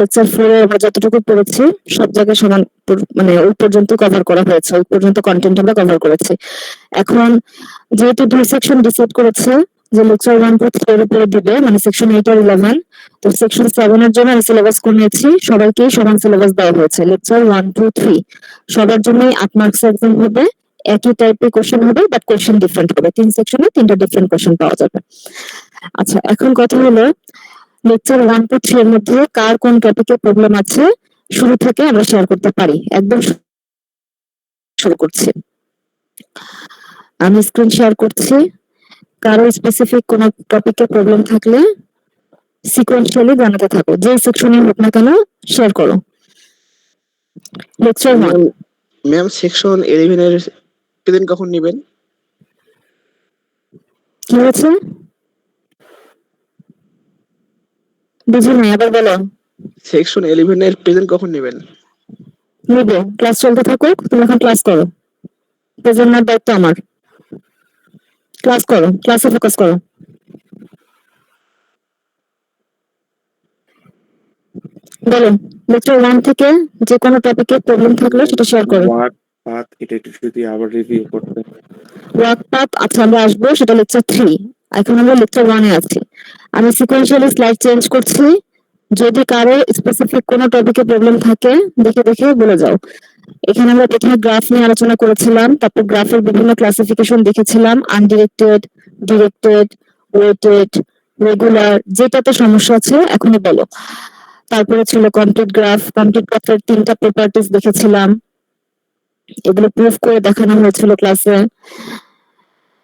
Lecture 4 এ আমরা যতটুকু পড়েছি সব জায়গায় সমান মানে ওই পর্যন্ত কভার করা হয়েছে, ওই পর্যন্ত কন্টেন্ট আমরা কভার করেছি। এখন যেহেতু 2 সেকশন ডিসাইড করেছে যে লেকচার 1 টু 3 এর উপরে দিবে, মানে সেকশন 8 আর 11, তো সেকশন 7 এর জন্য আমি সিলেবাস কমিয়েছি, সবাইকেই সমান সিলেবাস দেওয়া হয়েছে। লেকচার 1 টু 3 সবার জন্যই 8 মার্কস এক্সাম হবে, একই টাইপের কোশ্চেন হবে, বাট কোশ্চেন ডিফারেন্ট হবে। 3 সেকশনে 3টা ডিফারেন্ট কোশ্চেন পাওয়া যাবে। আচ্ছা, এখন কথা হলো লেকচার 1 টু 3 এর মধ্যে কার কোন টপিকে প্রবলেম আছে শুরু থেকে আমরা শেয়ার করতে পারি। একদম শুরু করছি, আমি স্ক্রিন শেয়ার করছি। কারো স্পেসিফিক কোন টপিকে প্রবলেম থাকলে সিকোয়েন্সিয়ালি জানাতে থাকো, যে সেকশনে হোক না কেন শেয়ার করো। লেকচার 1। ম্যাম সেকশন 11 এর প্রেজেন্ট কখন নেবেন? কি হয়েছে বুঝি নাই, আবার বলো। সেকশন 11 এর প্রেজেন্ট কখন নেবেন? নেবে, ক্লাস চলতে থাকুক, তুমি এখন ক্লাস করো। প্রেজেন্ট নেওয়ার দায়িত্ব আমার। ক্লাস করো, ক্লাসে ফোকাস করো। বলো, লেকচার 1 থেকে যে কোনো টপিকে প্রবলেম থাকলে সেটা শেয়ার করো। ওয়ার্ক পাথ এটা একটু যদি আবার রিভিউ করতেন। ওয়ার্ক পাথ, আচ্ছা আমরা আসবো, সেটা লেকচার 3। এখন আমরা লেকচার 1 এ আছি। আমি সিকোয়েন্সিয়ালি স্লাইড চেঞ্জ করছি। যদি কারো স্পেসিফিক কোনো টপিকে প্রবলেম থাকে দেখে দেখে বলে যাও। এখানে আমরা প্রথমে গ্রাফ নিয়ে আলোচনা করেছিলাম, তারপর গ্রাফের বিভিন্ন ক্লাসিফিকেশন দেখেছিলাম, আনডিরেক্টেড, ডিরেক্টেড, ওয়েটেড, রেগুলার, যেটাতে সমস্যা আছে এখনই বলো। তারপরে ছিল কমপ্লিট গ্রাফ, কমপ্লিট গ্রাফের 3টা প্রপার্টিজ দেখেছিলাম, এগুলো প্রুফ করে দেখানো হয়েছিল ক্লাসে।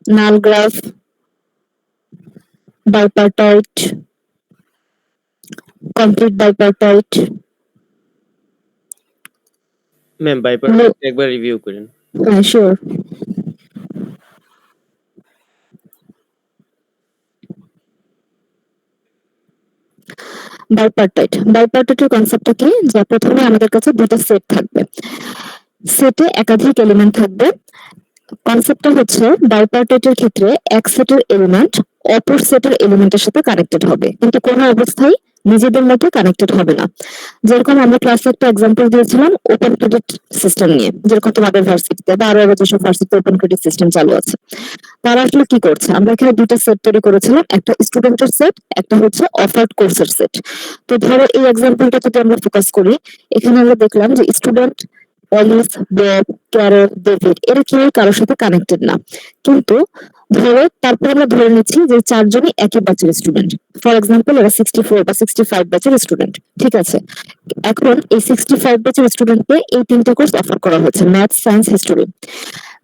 নাল গ্রাফ, বাইপার্টাইট, কমপ্লিট বাইপার্টাইট। ম্যাম বাইপার্টাইট একবার রিভিউ করেন। হ্যাঁ শিওর। বাইপার্টাইটের কনসেপ্টটা কি, যে প্রথমে আমাদের কাছে দুটো সেট থাকবে, সেটে একাধিক এলিমেন্ট থাকবে। কনসেপ্টটা হচ্ছে বাইপার্টাইটের ক্ষেত্রে এক সেটের এলিমেন্ট অপর সেটের এলিমেন্টের সাথে কানেক্টেড হবে, কিন্তু কোনো অবস্থায় নিজেদের মধ্যে কানেক্টেড হবে না। যেরকম আমরা ক্লাসে একটা এক্সাম্পল দিয়েছিলাম ওপেন ক্রেডিট সিস্টেম নিয়ে, যেরকম তোমাদের ভার্সিটিতে বা আরো যেসব ভার্সিটিতে ওপেন ক্রেডিট সিস্টেম চালু আছে, তারা আসলে কি করছে, আমরা এখানে দুটো সেট তৈরি করেছিলাম, একটা স্টুডেন্টের সেট, একটা হচ্ছে অফার্ড কোর্সের সেট। তো ধরো এই এক্সাম্পলটা যদি আমরা ফোকাস করি, এখানে আমরা দেখলাম যে স্টুডেন্ট অলিস, বব, ক্যারল, ডেভিড এরা কেউ কারোর সাথে কানেক্টেড না, কিন্তু ধরো তারপর আমরা ধরে নিচ্ছি যে চারজনই একই ব্যাচের স্টুডেন্ট। ফর এক্সাম্পল এরা 64 বা 65 ব্যাচের স্টুডেন্ট, ঠিক আছে। এখন এই 65 ব্যাচের স্টুডেন্টকে এই 3টা কোর্স অফার করা হয়েছে, math, science, history.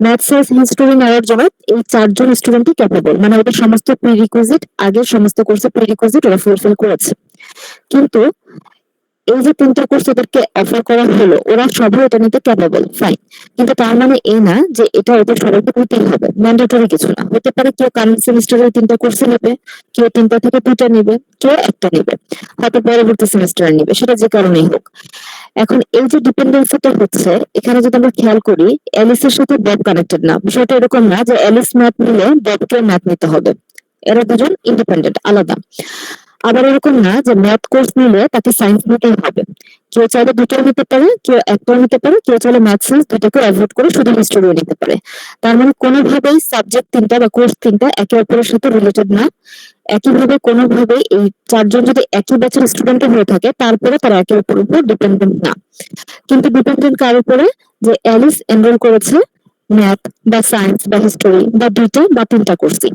Math, science, history নেওয়ার জন্য এই চারজন স্টুডেন্টই ক্যাপেবল, মানে ওদের সমস্ত প্রিরিকুইজিট, আগের সমস্ত কোর্সের প্রিরিকুইজিট ওরা ফুলফিল করেছে। কিন্তু এই যে 3টা কোর্স ওদেরকে অফার করা হলো, ওরা সবাই এটা নিতে ক্যাপেবল, ফাইন, কিন্তু তার মানে এই না যে এটা ওদের সবাইকে নিতেই হবে, ম্যান্ডেটরি কিছু না। হতে পারে কেউ কারেন্ট সেমিস্টারে 3টা কোর্স নেবে, কেউ 3টা থেকে 2টা নেবে, কেউ একটা নেবে, হয়তো পরবর্তী সেমিস্টারে নেবে, সেটা যে কারণেই হোক। এখন এই যে ডিপেন্ডেন্সিটা হচ্ছে, এখানে যদি আমরা খেয়াল করি অ্যালিসের সাথে বব কানেক্টেড না। বিষয়টা এরকম না যে অ্যালিস ম্যাথ নিলে ববকে ম্যাথ নিতে হবে, এরা দুজন ইন্ডিপেন্ডেন্ট, আলাদা। আবার এরকম না যে ম্যাথ কোর্স নিলে তাকে সায়েন্স নিতেই হবে, কেউ চাইলে দুটোও নিতে পারে, কেউ একটাও নিতে পারে, কেউ চাইলে ম্যাথ সায়েন্স দুটোকে অ্যাভয়েড করে শুধু হিস্ট্রিও নিতে পারে। তার মানে কোনোভাবেই সাবজেক্ট 3টা বা কোর্স 3টা একে অপরের সাথে রিলেটেড না। একইভাবে কোনোভাবেই এই চারজন যদি একই ব্যাচের স্টুডেন্ট হয়ে থাকে তারপরে তারা একে অপরের উপর ডিপেন্ডেন্ট না। কিন্তু ডিপেন্ডেন্ট কার উপরে, যে অ্যালিস এনরোল করেছে ম্যাথ বা সায়েন্স বা হিস্টোরি বা 2টা বা 3টা কোর্সই।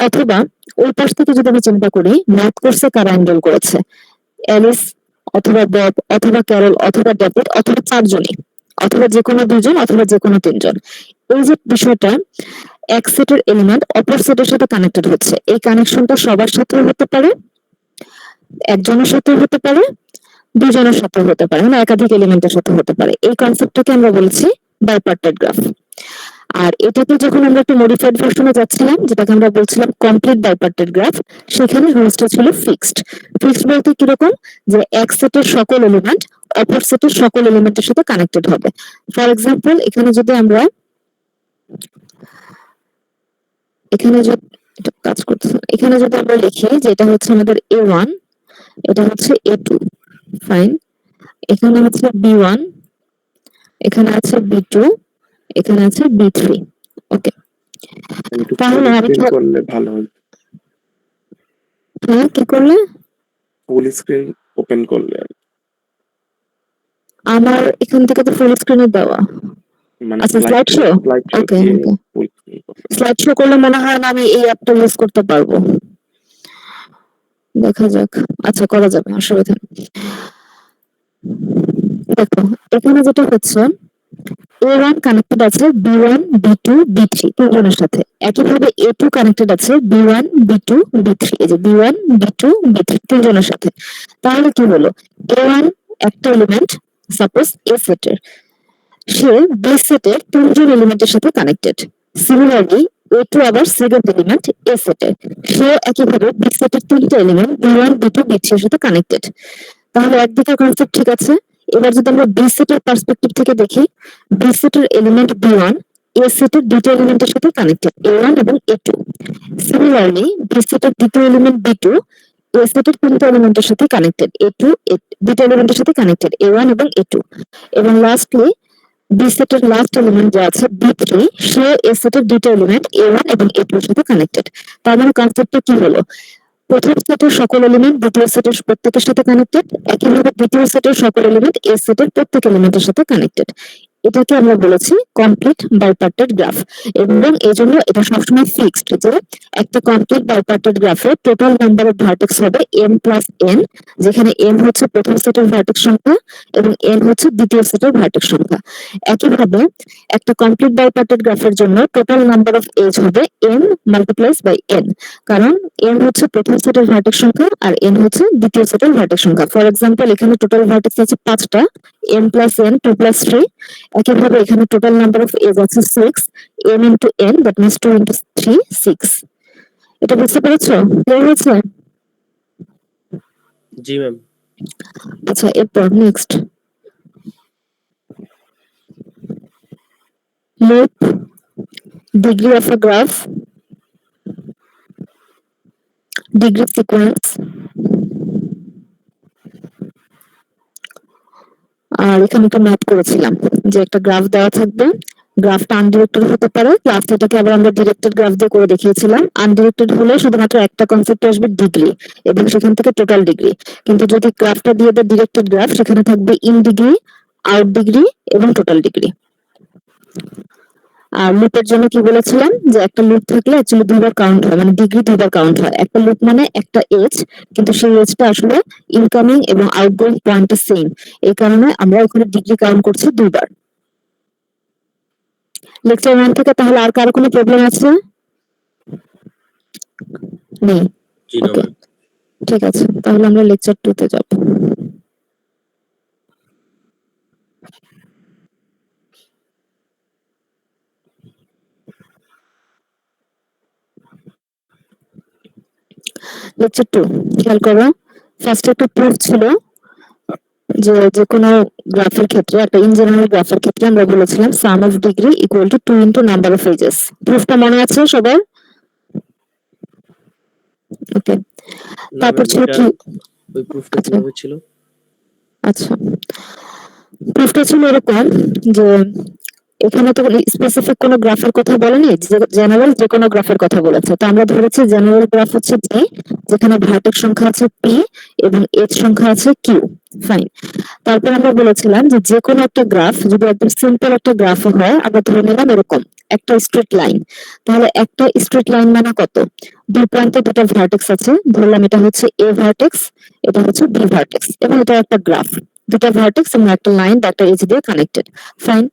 অথবা ওই পাশ থেকে যদি আমি চিন্তা করি ম্যাথ কোর্সে কারা এনরোল করেছে, অ্যালিস অথবা বব অথবা ক্যারল অথবা ডেভিড অথবা চারজনই, অথবা যে কোনো দুজন অথবা যে কোনো 3জন। এই যে বিষয়টা, এক সেটের এলিমেন্ট অপর সেটের সাথে কানেক্টেড হচ্ছে, এই কানেকশনটা সবার সাথে হতে পারে, একজনের সাথে হতে পারে, দুজনের সাথে হতে পারে, মানে একাধিক এলিমেন্টের সাথে হতে পারে। এই কনসেপ্টটাকে আমরা বলছি বাইপার্টাইট গ্রাফ। আর এটাকে যখন আমরা একটু মডিফাইড ভার্সনে যাচ্ছিলাম, যেটাকে আমরা বলছিলাম কমপ্লিট বাইপার্টাইট গ্রাফ, সেখানে রুলসটা ছিল ফিক্সড। ফিক্সড বলতে কিরকম, যে এক সেটের সকল এলিমেন্ট অপর সেটের সকল এলিমেন্টের সাথে কানেক্টেড হবে। ফর এক্সাম্পল এখানে যদি আমরা কাজ করতে, এখানে যদি আমরা লিখি যে এটা হচ্ছে আমাদের A1, এটা হচ্ছে A2, ফাইন। এখানে হচ্ছে B1, এখানে আছে B2, এখানে আছে B3। ওকে, একটু তাহলে ফুল আমি স্ক্রিন করলে ভালো হয়, হ্যাঁ কি করলে? ফুল স্ক্রিন ওপেন করলে আর কি। আমার এখান থেকে তো ফুল স্ক্রিনে দেওয়া। মানে আচ্ছা, স্লাইড স্লাইড শো। শো ওকে দিয়ে ওকে, ফুল স্ক্রিন করলে ভালো। স্লাইড শো করলে মনে হয় না আমি এই অ্যাপটা ইউজ করতে পারবো। দেখা যাক। আচ্ছা, করা যাবে, অসুবিধা নেই। দেখো, এখানে যেটা হচ্ছে A1 কানেক্টেড আছে B1, B2, B3 তিনজনের সাথে। একইভাবে A2 কানেক্টেড আছে B1, B2, B3, এই যে B1, B2, B3 তিনজনের সাথে। তাহলে কি হলো, A1 একটা এলিমেন্ট, সাপোজ A সেটের, সে B সেটের তিনজন এলিমেন্টের সাথে কানেক্টেড। সিমিলারলি A2 আবার সেকেন্ড এলিমেন্ট A সেটের, সেও একইভাবে B সেটের তিনটা এলিমেন্ট B1, B2, B3 এর সাথে কানেক্টেড। তাহলে একদিকে কনসেপ্ট ঠিক আছে। এবার যদি আমরা বি সেটের পার্সপেক্টিভ থেকে দেখি, বি সেটের এলিমেন্ট B1 এ সেটের দুটো এলিমেন্টের সাথে কানেক্টেড A1 এবং A2। সিমিলারলি বি সেটের দ্বিতীয় এলিমেন্ট B2 এ সেটের তিনটা এলিমেন্টের সাথে কানেক্টেড A2, দুটো এলিমেন্টের সাথে কানেক্টেড A1 এবং A2। এবং লাস্টলি বি সেটের লাস্ট এলিমেন্ট যা আছে B3, সে এ সেটের দুটো এলিমেন্ট A1 এবং A2 এর সাথে কানেক্টেড। তার মানে কনসেপ্টটা কি হলো, প্রথম সেটের সকল এলিমেন্ট দ্বিতীয় সেটের প্রত্যেকের সাথে কানেক্টেড, একইভাবে দ্বিতীয় সেটের সকল এলিমেন্ট এ সেটের প্রত্যেক এলিমেন্টের সাথে কানেক্টেড। এটাকে আমরা বলেছি কমপ্লিট বাইপার্টেড গ্রাফ। এবং এই জন্য এটা সবসময় ফিক্সড যে একটা কমপ্লিট বাইপার্টেড গ্রাফে টোটাল নাম্বার অফ ভার্টেক্স হবে m প্লাস n, যেখানে m হচ্ছে প্রথম সেটের ভার্টেক্স সংখ্যা এবং n হচ্ছে দ্বিতীয় সেটের ভার্টেক্স সংখ্যা। একইভাবে একটা কমপ্লিট বাইপার্টেড গ্রাফের জন্য টোটাল নাম্বার অফ এজ হবে m মাল্টিপ্লাইজ বাই n, কারণ n হচ্ছে প্রথম সেটের ভার্টেক্স সংখ্যা আর n হচ্ছে দ্বিতীয় সেটের ভার্টেক্স সংখ্যা। ফর এক্সাম্পল, এখানে টোটাল ভার্টেক্স আছে 5টা, m প্লাস n 2 প্লাস 3। একইভাবে এখানে টোটাল নাম্বার অফ এজ আছে 6, m into n, that means 2 into 3, 6। এটা বুঝতে পেরেছো? ক্লিয়ার হয়েছে? জি ম্যাম। আচ্ছা, এরপর next loop degree of a graph, degree sequence, আর এখানে একটা ম্যাপ করেছিলাম যে একটা গ্রাফ দেওয়া থাকবে, গ্রাফটা আনডিরেক্টেড হতে পারে, প্লাস এটাকে আবার আমরা ডিরেক্টেড গ্রাফ দিয়ে করে দেখিয়েছিলাম। আনডিরেক্টেড হলে শুধুমাত্র একটা কনসেপ্ট আসবে ডিগ্রি, এবং সেখান থেকে টোটাল ডিগ্রি। কিন্তু যদি গ্রাফটা দিয়ে দেয় ডিরেক্টেড গ্রাফ, সেখানে থাকবে ইন ডিগ্রি, আউট ডিগ্রি এবং টোটাল ডিগ্রি। আর লুপের জন্য কি বলেছিলাম, যে একটা লুপ থাকলে অ্যাকচুয়ালি দুইবার কাউন্ট হয়, মানে ডিগ্রি দুইবার কাউন্ট হয়। একটা লুপ মানে একটা এজ, কিন্তু সেই এজটা আসলে ইনকামিং এবং আউটগোয়িং পয়েন্টে সেম, এই কারণে আমরা ওখানে ডিগ্রি কাউন্ট করছি দুইবার। লেকচার 1 থেকে তাহলে আর কারো কোনো প্রবলেম আছে? নেই? জি না ওকে, ম্যাম। ঠিক আছে, তাহলে আমরা লেকচার 2 তে যাব। লেকচার 2 খেয়াল করো। ফার্স্ট একটা প্রুফ ছিল যে যে কোনো গ্রাফের ক্ষেত্রে, একটা ইন জেনারেল গ্রাফের ক্ষেত্রে আমরা বলেছিলাম sum of degree equal to 2 into number of edges. প্রুফটা মনে আছে সবার? ওকে, না তারপর ম্যাম, ছিল এটা কি? ওই প্রুফটা আচ্ছা কিভাবে ছিল? আচ্ছা, প্রুফটা ছিল এরকম যে এখানে তো স্পেসিফিক কোনো গ্রাফের কথা বলেনি, জেনারেল যে কোনো গ্রাফের কথা বলেছে। তো আমরা ধরেছি জেনারেল গ্রাফ হচ্ছে G, যেখানে ভার্টেক্স সংখ্যা আছে P এবং এজ সংখ্যা আছে Q। ফাইন। তারপর আমরা বলেছিলাম যে যে কোনো একটা গ্রাফ যদি একদম সিম্পল একটা গ্রাফ হয়, আমরা ধরে নিলাম এরকম একটা স্ট্রেট লাইন। তাহলে একটা স্ট্রেট লাইন মানে কত? দুই প্রান্তে দুটো ভার্টেক্স আছে, ধরলাম এটা হচ্ছে A ভার্টেক্স, এটা হচ্ছে B ভার্টেক্স, এবং এটা একটা গ্রাফ, দুটো ভার্টেক্স এবং একটা লাইন বা একটা এজ দিয়ে কানেক্টেড। ফাইন।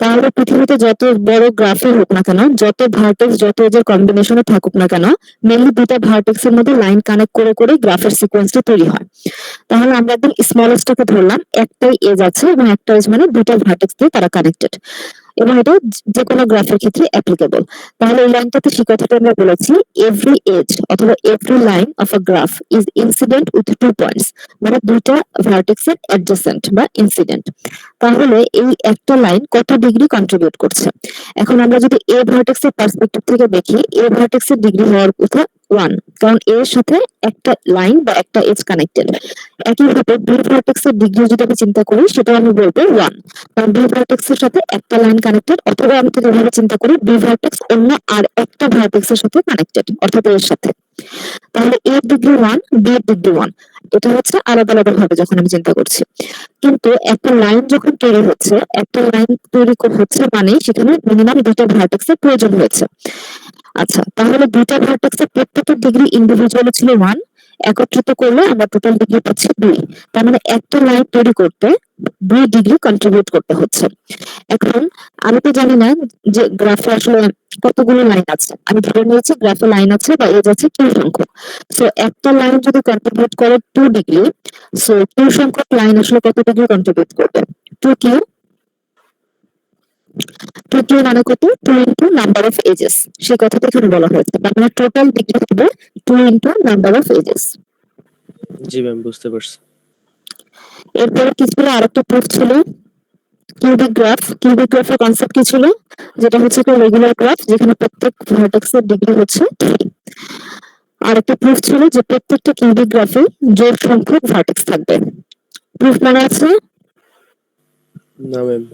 তাহলে পৃথিবীতে যত বড় গ্রাফই হোক না কেন, যত ভার্টেক্স যত এজের কম্বিনেশনে থাকুক না কেন, মেনলি দুটো ভার্টেক্স এর মধ্যে লাইন কানেক্ট করে করে গ্রাফের সিকোয়েন্সটা তৈরি হয়। তাহলে আমরা একদম স্মলেস্টটাকে ধরলাম, একটাই এজ আছে এবং একটা এজ মানে দুটো ভার্টেক্স দিয়ে তারা কানেক্টেড, এবং এটা যে কোনো গ্রাফের ক্ষেত্রে অ্যাপ্লিকেবল। তাহলে এই লাইনটাতে সেই কথাটা আমরা বলেছি, এভরি এজ অথবা every line of a graph is incident with 2 points, মানে দুইটা ভার্টেক্সের অ্যাডজেসেন্ট বা ইনসিডেন্ট। তাহলে এই একটা লাইন কত ডিগ্রি কন্ট্রিবিউট করছে? এখন আমরা যদি এ ভার্টেক্সের পার্সপেক্টিভ থেকে দেখি, এ ভার্টেক্সের ডিগ্রি হওয়ার কথা 1, কারণ এর সাথে একটা লাইন বা একটা এজ কানেক্টেড। একইভাবে বি ভার্টেক্সের ডিগ্রি যদি আমি চিন্তা করি সেটা আমি বলবো 1, কারণ বি ভার্টেক্সের সাথে একটা লাইন কানেক্টেড। অথবা আমি যদি এভাবে চিন্তা করি বি ভার্টেক্স অন্য আর একটা ভার্টেক্সের সাথে কানেক্টেড, অর্থাৎ এর সাথে, তাহলে এর ডিগ্রি 1, বি এর ডিগ্রি 1। এটা হচ্ছে আলাদা আলাদা ভাবে যখন আমি চিন্তা করছি। কিন্তু একটা লাইন যখন তৈরি হচ্ছে, একটা লাইন তৈরি হচ্ছে মানে সেখানে মিনিমাম দুইটা ভার্টেক্সের প্রয়োজন হয়েছে। আচ্ছা, তাহলে দুইটা ভার্টেক্সের প্রত্যেকের ডিগ্রি ইন্ডিভিজুয়ালি ছিল 1, একত্রিত করলে আমরা টোটাল ডিগ্রি পাচ্ছি 2। তার মানে একটা লাইন তৈরি করতে 2 ডিগ্রি কন্ট্রিবিউট করতে হচ্ছে। এখন আমি তো জানি না যে গ্রাফে আসলে কতগুলো লাইন আছে, আমি ধরে নিয়েছি গ্রাফে লাইন আছে বা এজ আছে কিউ সংখ্যক। সো একটা লাইন যদি কন্ট্রিবিউট করে 2 ডিগ্রি, সো কিউ সংখ্যক লাইন আসলে কত ডিগ্রি কন্ট্রিবিউট করবে? 2 কিউ। 2 কিউ মানে কত? 2 ইন্টু নাম্বার অফ এজেস, সেই কথাটা এখানে বলা হয়েছে। তার মানে টোটাল ডিগ্রি হবে 2 ইন্টু নাম্বার অফ এজেস। জি ম্যাম, বুঝতে পারছি। এরপরে কি ছিল? আরেকটা প্রুফ ছিল কিউবিক গ্রাফ। কিউবিক গ্রাফের কনসেপ্ট কি ছিল? যেটা হচ্ছে একটা রেগুলার গ্রাফ যেখানে প্রত্যেক ভার্টেক্সের ডিগ্রি হচ্ছে 3। আর একটা প্রুফ ছিল যে প্রত্যেকটা কিউবিক গ্রাফে জোড় সংখ্যক ভার্টেক্স থাকবে। প্রুফ মনে আছে? না ম্যাম।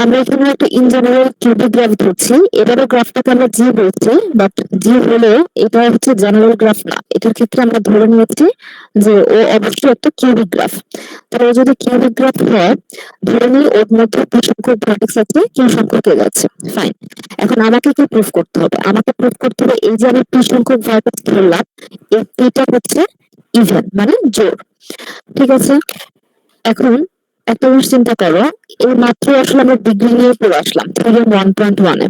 আমরা এখানে একটা ইন জেনারেল কিউবিক গ্রাফ ধরছি। এবারও গ্রাফটাকে আমরা জি বলছি, বাট জি হলে এটা হচ্ছে জেনারেল গ্রাফ না। এটার ক্ষেত্রে আমরা ধরে নিয়েছি যে ও অবশ্যই একটা কিউবিক গ্রাফ। তাহলে যদি কিউবিক গ্রাফ হয়, ধরে নিই ওর মধ্যে পি সংখ্যক ভার্টেক্স আছে, কিউ সংখ্যক এজ আছে। ফাইন। এখন আমাকে কি প্রুফ করতে হবে? আমাকে প্রুফ করতে হবে এই যে আমি পি সংখ্যক ভার্টেক্স ধরলাম, এই পিটা হচ্ছে ইভেন, মানে জোড়। ঠিক আছে? এখন একটা জিনিস চিন্তা করো, এই মাত্র আসলে আমরা ডিগ্রি নিয়ে পড়ে আসলাম থিওরেম 1.1 এ।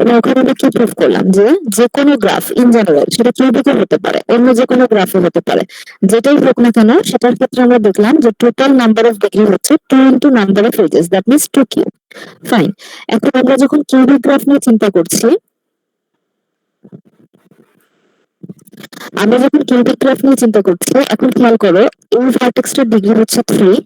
এবার ওখানে আমরা কি প্রুফ করলাম যে যে কোনো গ্রাফ ইন জেনারেল, সেটা কিউবিকে হতে পারে, অন্য যে কোনো গ্রাফে হতে পারে, যেটাই হোক না কেন, সেটার ক্ষেত্রে আমরা দেখলাম যে টোটাল নাম্বার অফ ডিগ্রি হচ্ছে 2 into number of edges, that means 2 q. Fine. এখন আমরা যখন কিউবিক গ্রাফ নিয়ে চিন্তা করছি, আমরা যখন কিউবিক গ্রাফ নিয়ে চিন্তা করছি, এখন খেয়াল করো এই ভার্টেক্সটার ডিগ্রি হচ্ছে 3,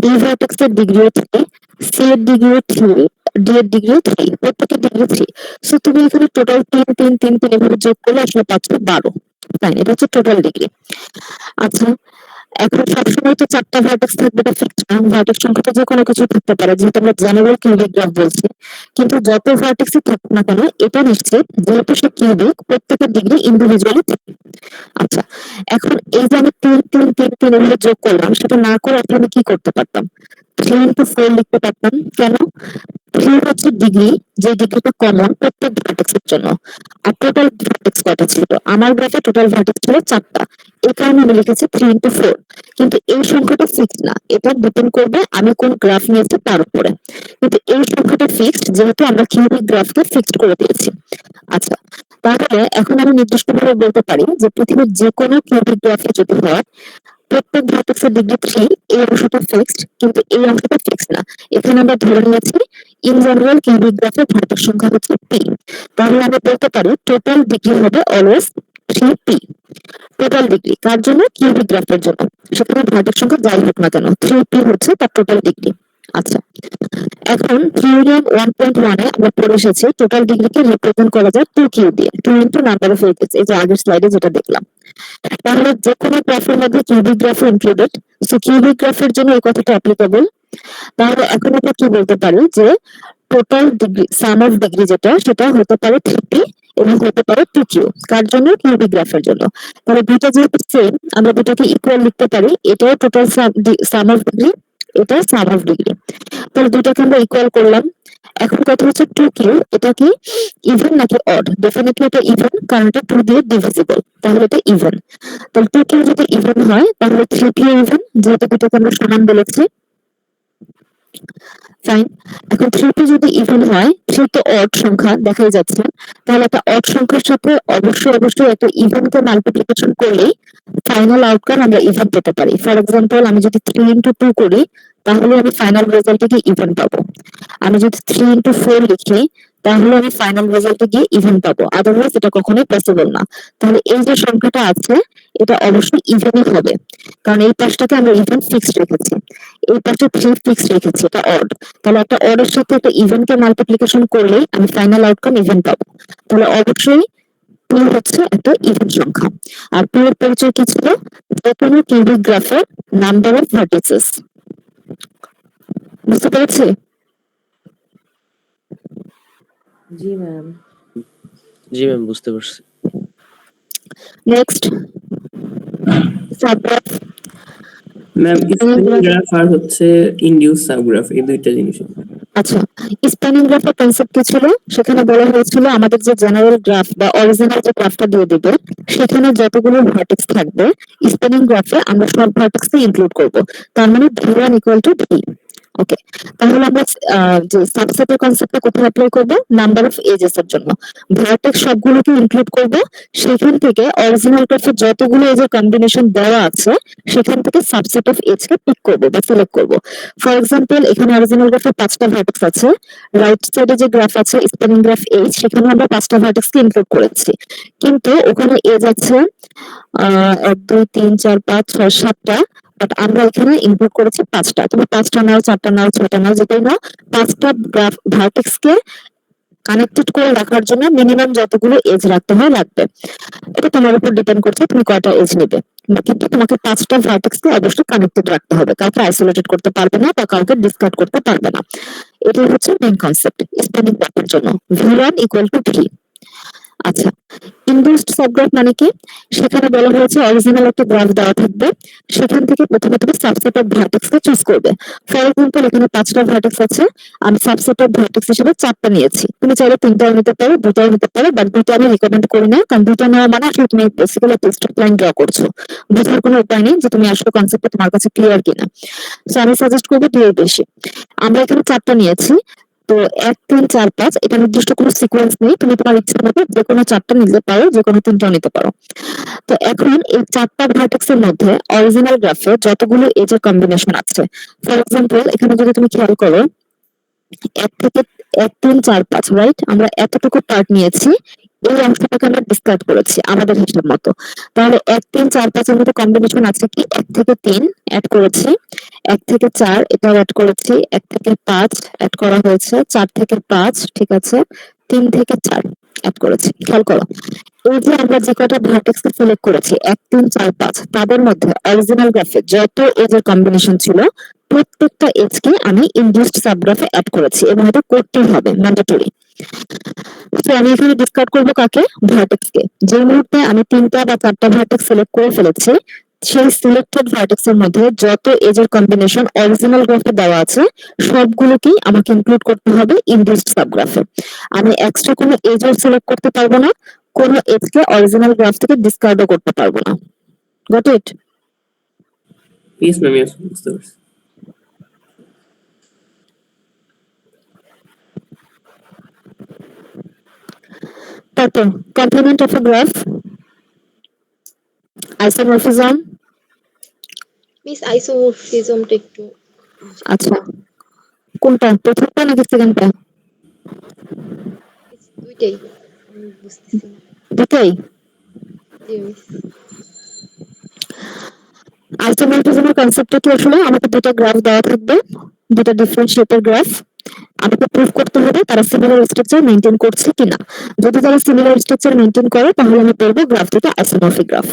ডি ভার্টেক্সের ডিগ্রিও 3, সি এর ডিগ্রিও 3, ডি এর ডিগ্রিও 3, প্রত্যেকের ডিগ্রি 3। সো তুমি এখানে টোটাল 3 3 3 3 এভাবে যোগ করলে আসলে পাচ্ছ 12। ফাইন, এটা হচ্ছে টোটাল ডিগ্রি। আচ্ছা, এখন সবসময় তো 4টা ভার্টেক্স থাকবে, এটা ফিক্সড না। ভার্টেক্স সংখ্যাটা যে কোনো কিছু থাকতে পারে, যেহেতু আমরা জেনারেল কিউবিক গ্রাফ বলছি। কিন্তু যত ভার্টেক্সই থাকুক না কেন, এটা নিশ্চিত যেহেতু সে কিউবিক, প্রত্যেকের ডিগ্রি ইন্ডিভিজুয়ালি 3। আচ্ছা, এখন এই যে আমি 3 3 3 3 এভাবে যোগ করলাম, সেটা না করে আসলে আমি কি করতে পারতাম? 3 ইন্টু 4 লিখতে পারতাম। কেন? 3 হচ্ছে ডিগ্রি, যে ডিগ্রিটা কমন প্রত্যেক ভার্টেক্সের জন্য। আর টোটাল ভার্টেক্স কয়টা ছিল? আমার গ্রাফে টোটাল ভার্টেক্স ছিল 4টা, এই কারণে আমি লিখেছি 3 ইন্টু 4। কিন্তু এই সংখ্যাটা ফিক্সড না, এটা ডিপেন্ড করবে আমি কোন গ্রাফ নিয়েছি তার উপরে। কিন্তু এই সংখ্যাটা ফিক্সড, যেহেতু আমরা কিউবিক গ্রাফকে ফিক্সড করে দিয়েছি। আচ্ছা, তাহলে এখন আমি নির্দিষ্টভাবে বলতে পারি যে পৃথিবীর যে কোনো কিউবিক গ্রাফে যদি হয়, প্রত্যেক ভার্টেক্সের ডিগ্রি 3, এই অংশটা ফিক্সড, কিন্তু এই অংশটা ফিক্সড না। এখানে আমরা ধরে নিয়েছি ইন জেনারেল কিউবিক গ্রাফের ভার্টেক্স সংখ্যা হচ্ছে পি। তাহলে আমরা বলতে পারি টোটাল ডিগ্রি হবে অলওয়েজ 3p। টোটাল ডিগ্রি কার জন্য? কিউবিক গ্রাফের জন্য। সেখানে ভার্টেক্স সংখ্যা যাই হোক না কেন, 3p হচ্ছে তার টোটাল ডিগ্রি। আচ্ছা, এখন থিওরেম 1.1 এ আমরা পড়ে এসেছি টোটাল ডিগ্রিকে রিপ্রেজেন্ট করা যায় 2 কিউ দিয়ে, 2 ইন্টু নাম্বার অফ এজেস, এই যে আগের স্লাইডে যেটা দেখলাম। তাহলে যে কোনো গ্রাফের মধ্যে কিউবিক গ্রাফও ইনক্লুডেড, সো কিউবিক গ্রাফের জন্য এই কথাটা অ্যাপ্লিকেবল। তাহলে এখন আমরা কি বলতে পারি যে total degree, some of degree যেটা, সেটা হতে পারে 3p এবং হতে পারে 2q। কার জন্য? কিউবিক গ্রাফের জন্য। তাহলে দুটো যেহেতু সেম, আমরা দুটোকে ইকুয়াল লিখতে পারি। এটাও টোটাল সাম অফ ডিগ্রি, এটা সাম অফ ডিগ্রি। তাহলে দুটাকে আমরা ইকুয়াল করলাম। এখন কথা হচ্ছে 2q, এটা কি ইভেন নাকি অড? ডেফিনেটলি এটা ইভেন, কারণ এটা 2 দিয়ে ডিভিজিবল, তাহলে এটা ইভেন। তাহলে 2q যদি ইভেন হয়, তাহলে 3p ইভেন, যেহেতু দুটোকে আমরা সমান বলেছি। ফাইন। এখন 3p যদি ইভেন হয়, 3 তো অড সংখ্যা দেখাই যাচ্ছে, তাহলে একটা অড সংখ্যার সাথে অবশ্যই একটা ইভেনকে মাল্টিপ্লিকেশন করলেই ফাইনাল আউটকাম আমরা ইভেন পেতে পারি। ফর এক্সাম্পল, আমি যদি 3 ইন্টু 2 করি, তাহলে আমি ফাইনাল রেজাল্টে গিয়ে ইভেন পাবো। আমি যদি 3 ইন্টু 4 লিখি, তাহলে আমি ফাইনাল রেজাল্টে গিয়ে ইভেন পাবো, আদারওয়াইজ এটা কখনোই পসিবল না। তাহলে এই যে সংখ্যাটা আছে, এটা অবশ্যই ইভেনই হবে, কারণ এই পাশটাকে আমরা ইভেন ফিক্সড রেখেছি, এই পাশে 3 ফিক্সড রেখেছি, এটা অড। তাহলে একটা অডের সাথে একটা ইভেনকে মাল্টিপ্লিকেশন করলেই আমি ফাইনাল আউটকাম ইভেন পাবো। তাহলে অবশ্যই 2 হচ্ছে একটা ইভেন সংখ্যা। আর 2 এর পরিচয় কি ছিল? যে কোনো কিউবিক গ্রাফের নাম্বার অফ ভার্টিসেস। বুঝতে পেরেছি? জি ম্যাম। জি ম্যাম, বুঝতে পারছি। Next, subgraph. Ma'am spanning graph আর হচ্ছে ইনডিউস সাবগ্রাফ এই দুইটা জিনিস। আচ্ছা, স্প্যানিং গ্রাফের কনসেপ্ট কি ছিল? সেখানে বলা হয়েছিল আমাদের যে জেনারেল গ্রাফ বা অরিজিনাল যে গ্রাফটা দিয়ে দিবে, সেখানে যতগুলো ভার্টেক্স থাকবে স্প্যানিং গ্রাফে আমরা সব ভার্টেক্সকে ইনক্লুড করব। তার মানে v1 ইকুয়াল টু v। ওকে, তাহলে আমরা যে সাবসেটের কনসেপ্টটা কোথায় অ্যাপ্লাই করব? নাম্বার অফ এজেস এর জন্য ভার্টেক্স সবগুলোকে ইনক্লুড করব, সেখান থেকে অরিজিনাল গ্রাফে যতগুলো এজের কম্বিনেশন দেওয়া আছে সেখান থেকে সাবসেট অফ এজ কে পিক করব বা সিলেক্ট করব। ফর এক্সাম্পল, এখানে অরিজিনাল গ্রাফে 5টা ভার্টেক্স আছে, রাইট সাইডে যে গ্রাফ আছে স্প্যানিং গ্রাফ এইচ, সেখানে আমরা 5টা ভার্টেক্স কে ইনক্লুড করেছি, কিন্তু ওখানে এজ আছে 1 2 3 4 5 6 7টা, বাট আমরা এখানে ইনক্লুড করেছি 5টা। তুমি 5টা নাও, 4টা নাও, 6টা নাও, যেটাই নাও, 5টা গ্রাফ ভার্টেক্স কে কানেক্টেড করে রাখার জন্য মিনিমাম যতগুলো এজ রাখতে হয় লাগবে। এটা তোমার উপর ডিপেন্ড করছে তুমি কয়টা এজ নেবে, কিন্তু তোমাকে 5টা ভার্টেক্স কে অবশ্যই কানেক্টেড রাখতে হবে, কাউকে আইসোলেটেড করতে পারবে না বা কাউকে ডিসকার্ড করতে পারবে না। এটাই হচ্ছে মেইন কনসেপ্ট স্প্যানিং গ্রাফের জন্য, v1 ইকুয়াল টু v। আচ্ছা, ইনডিউসড সাবগ্রাফ মানে কি? সেখানে বলা হয়েছে অরিজিনাল একটা গ্রাফ দেওয়া থাকবে, সেখান থেকে প্রথমে তুমি subset of vertex K choose করবে। ফর এক্সাম্পল, এখানে 5টা ভার্টেক্স আছে, আমি সাবসেট অফ ভার্টেক্স হিসেবে 4টা নিয়েছি, তুমি চাইলে 3টাও নিতে পারো, 2টাও নিতে পারো, বাট 2টা আমি রিকমেন্ড করি না, কারণ 2টা নেওয়া মানে আসলে তুমি বেসিক্যালি একটা স্ট্রেট লাইন ড্র করছো, বোঝার কোনো উপায় নেই যে তুমি আসলে কনসেপ্টটা তোমার কাছে ক্লিয়ার কিনা। সো আমি সাজেস্ট করবো 2 এর বেশি। আমরা এখানে 4টা নিয়েছি, তো 1 3 4 5 এটা নির্দিষ্ট কোনো সিকোয়েন্স নেই, তুমি তোমার ইচ্ছা মতো যে কোনো 4টা নিতে পারো, যে কোনো 3টাও নিতে পারো। তো এখন এই 4টা ভার্টেক্স এর মধ্যে অরিজিনাল গ্রাফে যতগুলো এজের কম্বিনেশন আছে, ফর এক্সাম্পল এখানে যদি তুমি খেয়াল করো 1 থেকে 1 3 4 5, রাইট? আমরা এতটুকু পার্ট নিয়েছি, এই অংশটাকে আমরা ডিসকার্ড করেছি আমাদের হিসাব মতো। তাহলে 1 3 4 5 এর মধ্যে কম্বিনেশন আছে কি? 1 থেকে 3 অ্যাড করেছি, 1 থেকে 4 এটাও অ্যাড করেছি, 1 থেকে 5 অ্যাড করা হয়েছে, 4 থেকে 5 ঠিক আছে, 3 থেকে 4 অ্যাড করেছি। খেয়াল করো, এই যে আমরা যে কটা ভার্টেক্স কে সিলেক্ট করেছি 1 3 4 5, তাদের মধ্যে অরিজিনাল গ্রাফে যত এজের কম্বিনেশন ছিল প্রত্যেকটা এজ কে আমি ইনডিউসড সাবগ্রাফে অ্যাড করেছি, এবং এটা করতেই হবে, ম্যান্ডেটরি। তো আমি এখানে ডিসকার্ড করবো কাকে? ভার্টেক্স কে। যে মুহূর্তে আমি 3টা বা 4টা ভার্টেক্স সিলেক্ট করে ফেলেছি, সেই সিলেক্টেড ভার্টেক্স এর মধ্যে যত এজের কম্বিনেশন অরিজিনাল গ্রাফে দেওয়া আছে সবগুলোকেই আমাকে ইনক্লুড করতে হবে ইনডিউসড সাবগ্রাফে। আমি এক্সট্রা কোনো এজও সিলেক্ট করতে পারবো না, কোনো এজ কে অরিজিনাল গ্রাফ থেকে ডিসকার্ডও করতে পারবো না। Got it? Yes ma'am, yes বুঝতে পারছি। তারপর complement of a graph, isomorphism. Miss আইসোমরফিজমটা একটু আচ্ছা, কোনটা, প্রথমটা নাকি সেকেন্ডটা? দুইটাই আমি বুঝতেছি না। দুটোই। জি মিস। আইসোমরফিজমের কনসেপ্টটা কি? আসলে আমাকে দুটো গ্রাফ দেওয়া থাকবে, দুটো ডিফারেন্ট শেপের গ্রাফ, আমাকে প্রুভ করতে হবে তারা সিমিলার স্ট্রাকচার মেইনটেইন করছে কিনা। যদি তারা সিমিলার স্ট্রাকচার মেইনটেইন করে তাহলে আমি বলবো গ্রাফ দুটো আইসোমরফিক গ্রাফ।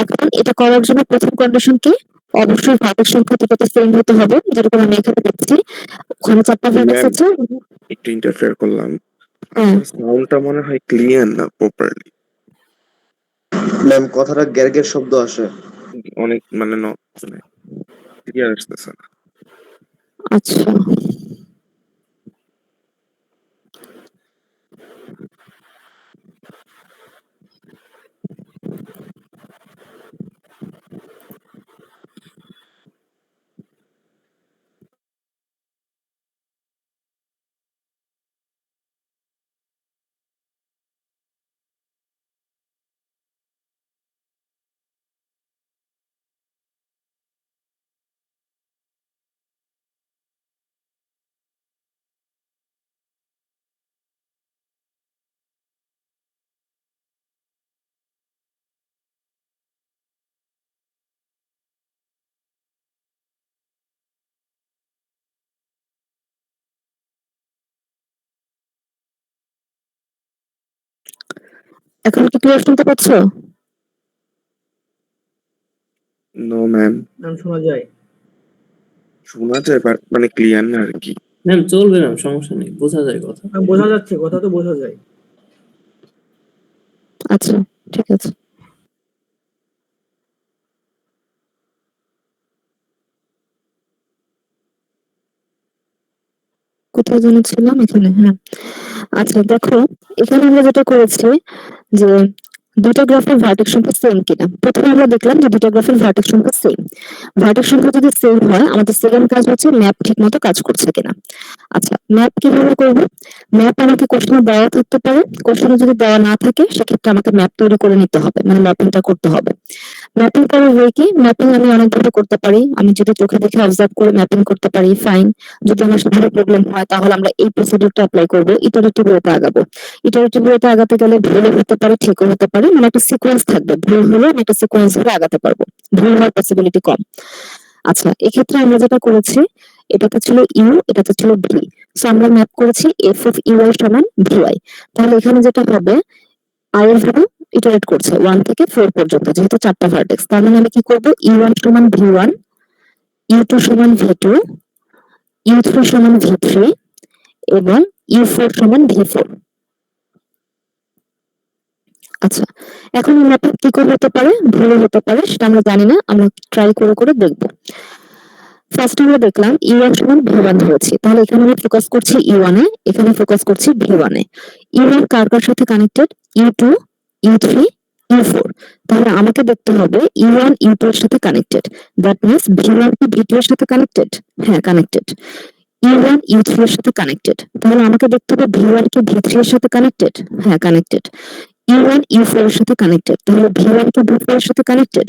এখন এটা করার জন্য প্রথম কন্ডিশন কি? অবশ্যই ভার্টেক্স সংখ্যা দুটোতে সেম হতে হবে, যেরকম আমি এখানে দেখছি ওখানে 4টা ভার্টেক্স ম্যাম, আছে। একটু ইন্টারফেয়ার করলাম, হ্যাঁ, সাউন্ডটা মনে হয় ক্লিয়ার না প্রপারলি, ম্যাম কথাটা গ্যার শব্দ আসে। অনেক মানে ক্লিয়ার আসতেছে না। আচ্ছা। এখন কি ক্লিয়ার শুনতে পাচ্ছ? নো ম্যাম, নাম শোনা যায়। শোনা যায় but মানে ক্লিয়ার না আর কি। ম্যাম চলবে ম্যাম, সমস্যা নেই, বোঝা যায় কথা। বোঝা যাচ্ছে, কথা তো বোঝা যায়। আচ্ছা, ঠিক আছে। কোথায় যেন ছিলাম, এখানে, হ্যাঁ। আচ্ছা দেখো, এখানে আমরা যেটা করেছি যে দুটো গ্রাফের ভার্টেক্স সংখ্যা সেম কিনা। প্রথমে আমরা দেখলাম যে দুটো গ্রাফের ভার্টেক্স সংখ্যা সেম। ভার্টেক্স সংখ্যা যদি সেম হয়, আমাদের সেকেন্ড কাজ হচ্ছে ম্যাপ ঠিক মতো কাজ করছে কিনা। আচ্ছা, ম্যাপ কিভাবে করব? ম্যাপ আমাকে কোশ্চেনে দেওয়া থাকতে পারে, কোশ্চেনে যদি দেওয়া না থাকে সেক্ষেত্রে আমাকে ম্যাপ তৈরি করে নিতে হবে, মানে ম্যাপিংটা করতে হবে। ম্যাপিং করার ওয়ে কি? ম্যাপিং আমি অনেকভাবে করতে পারি। আমি যদি চোখে দেখে অবজার্ভ করে ম্যাপিং করতে পারি, ফাইন। যদি আমার সেভাবে প্রবলেম হয় তাহলে আমরা এই প্রসিডিউরটা অ্যাপ্লাই করব, ইটারেটিভ ওয়েতে আগাবো। ইটারেটিভ ওয়েতে আগাতে গেলে ভুল হতে পারে, ঠিকও হতে পারে, মানে একটা সিকোয়েন্স থাকবে। ভুল হলে আমি একটা সিকোয়েন্স ধরে আগাতে পারবো, ভুল হওয়ার পসিবিলিটি কম। আচ্ছা, এক্ষেত্রে আমরা যেটা করেছি, এটাতে ছিল ইউ, এটাতে ছিল ভি। সো আমরা ম্যাপ করেছি এফ অফ ইউআই সমান ভিওয়াই। তাহলে এখানে যেটা হবে, আই এর ভ্যালু ইটারেট করছে 1 থেকে 4 পর্যন্ত, যেহেতু চারটা ভার্টেক্স। তার মানে আমি কি করব, ইউ1 সমান ভি1, ইউ2 সমান ভি2, ইউ3 সমান ভি3 এবং ইউ4 সমান ভি4। আচ্ছা, এখন ম্যাপটা কি করে হতে পারে, ভুল হতে পারে, সেটা আমরা জানি না, আমরা ট্রাই করে করে দেখব। ফার্স্ট আমরা দেখলাম ইউ1 সমান ভি1 ধরেছি, তাহলে এখানে আমি ফোকাস করছি ইউ1 এ, এখানে ফোকাস করছি ভি1 এ। ইউ1 কার কার সাথে কানেক্টেড? ইউ2, ইউ3, ইউ4। তাহলে আমাকে দেখতে হবে ইউ1 ইউ2 এর সাথে কানেক্টেড, দ্যাট মিন্স ভি1 কি ভি2 এর সাথে কানেক্টেড? হ্যাঁ, কানেক্টেড। ইউ1 ইউ3 এর সাথে কানেক্টেড, তাহলে আমাকে দেখতে হবে ভি1 কি ভি3 এর সাথে কানেক্টেড? হ্যাঁ, কানেক্টেড। ইউ1 ইউ4 এর সাথে কানেক্টেড, তাহলে ভি1 কি ভি4 এর সাথে কানেক্টেড?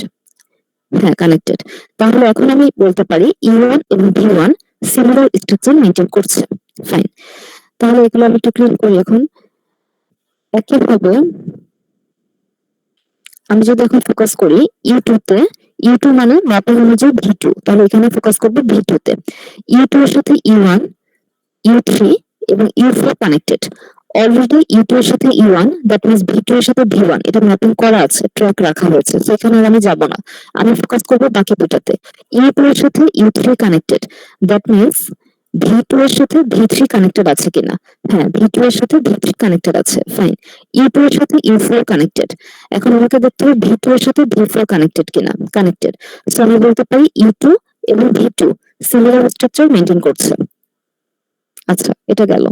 হ্যাঁ, কানেক্টেড। তাহলে এখন আমি বলতে পারি ইউ1 এবং ভি1 সিমিলার স্ট্রাকচার মেইনটেইন করছে, ফাইন। তাহলে এগুলো আমি একটু ক্লিয়ার করি এখন। একইভাবে আমি যদি এখন ফোকাস করি ইউ2 তে, ইউ2 মানে ম্যাপিং অনুযায়ী ভি2, তাহলে এখানে ফোকাস করব ভি2 তে। ইউ2 এর সাথে ইউ1, ইউ3 এবং ইউ4 কানেক্টেড। অলরেডি ইউ2 এর সাথে ইউ1, দ্যাট মিন্স ভি2 এর সাথে ভি1, এটা ম্যাপিং করা আছে, ট্র্যাক রাখা হয়েছে, সেখানে আমি যাব না। আমি ফোকাস করব বাকি দুটাতে। ইউ2 এর সাথে ইউ3 কানেক্টেড, দ্যাট মিন্স ভি2 এর সাথে ভি3 কানেক্টেড আছে কিনা। হ্যাঁ, ভি2 এর সাথে ভি3 কানেক্টেড আছে, ফাইন। ইউ2 এর সাথে ইউ4 কানেক্টেড, এখন আমাকে দেখতে হবে ভি2 এর সাথে ভি4 কানেক্টেড কিনা, কানেক্টেড। সো আমি বলতে পারি ইউ2 এবং ভি2 সিমিলার স্ট্রাকচার মেইনটেইন করছে। আচ্ছা, এটা গেল।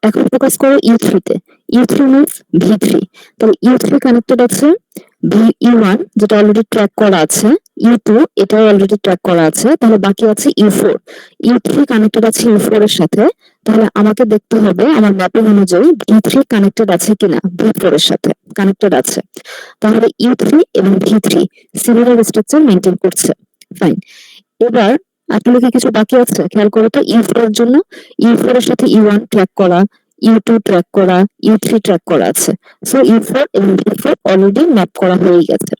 এখন ফোকাস করো ইউ3 তে। ইউ3 মিন্স ভি3, তাহলে ইউ3 কানেক্টেড আছে ইউ1, যেটা অলরেডি ট্র্যাক করা আছে, ইউ2 এটাও অলরেডি ট্র্যাক করা আছে, তাহলে বাকি আছে ইউ4। ইউ3 কানেক্টেড আছে ইউ4 এর সাথে, তাহলে আমাকে দেখতে হবে আমার ম্যাপিং অনুযায়ী ভি3 কানেক্টেড আছে কিনা, ভি4 এর সাথে কানেক্টেড আছে। তাহলে ইউ3 এবং ভি3 সিমিলার স্ট্রাকচার মেইনটেইন করছে, ফাইন। এবার আসলে কি কিছু বাকি আছে খেয়াল করো তো। ইউ4 এর জন্য ইউ4 এর সাথে ইউ1 ট্র্যাক করা, ইউ2 ট্র্যাক করা, ইউ3 ট্র্যাক করা আছে। সো ইউ4 এবং ভি4 অলরেডি ম্যাপ করা হয়ে গেছে।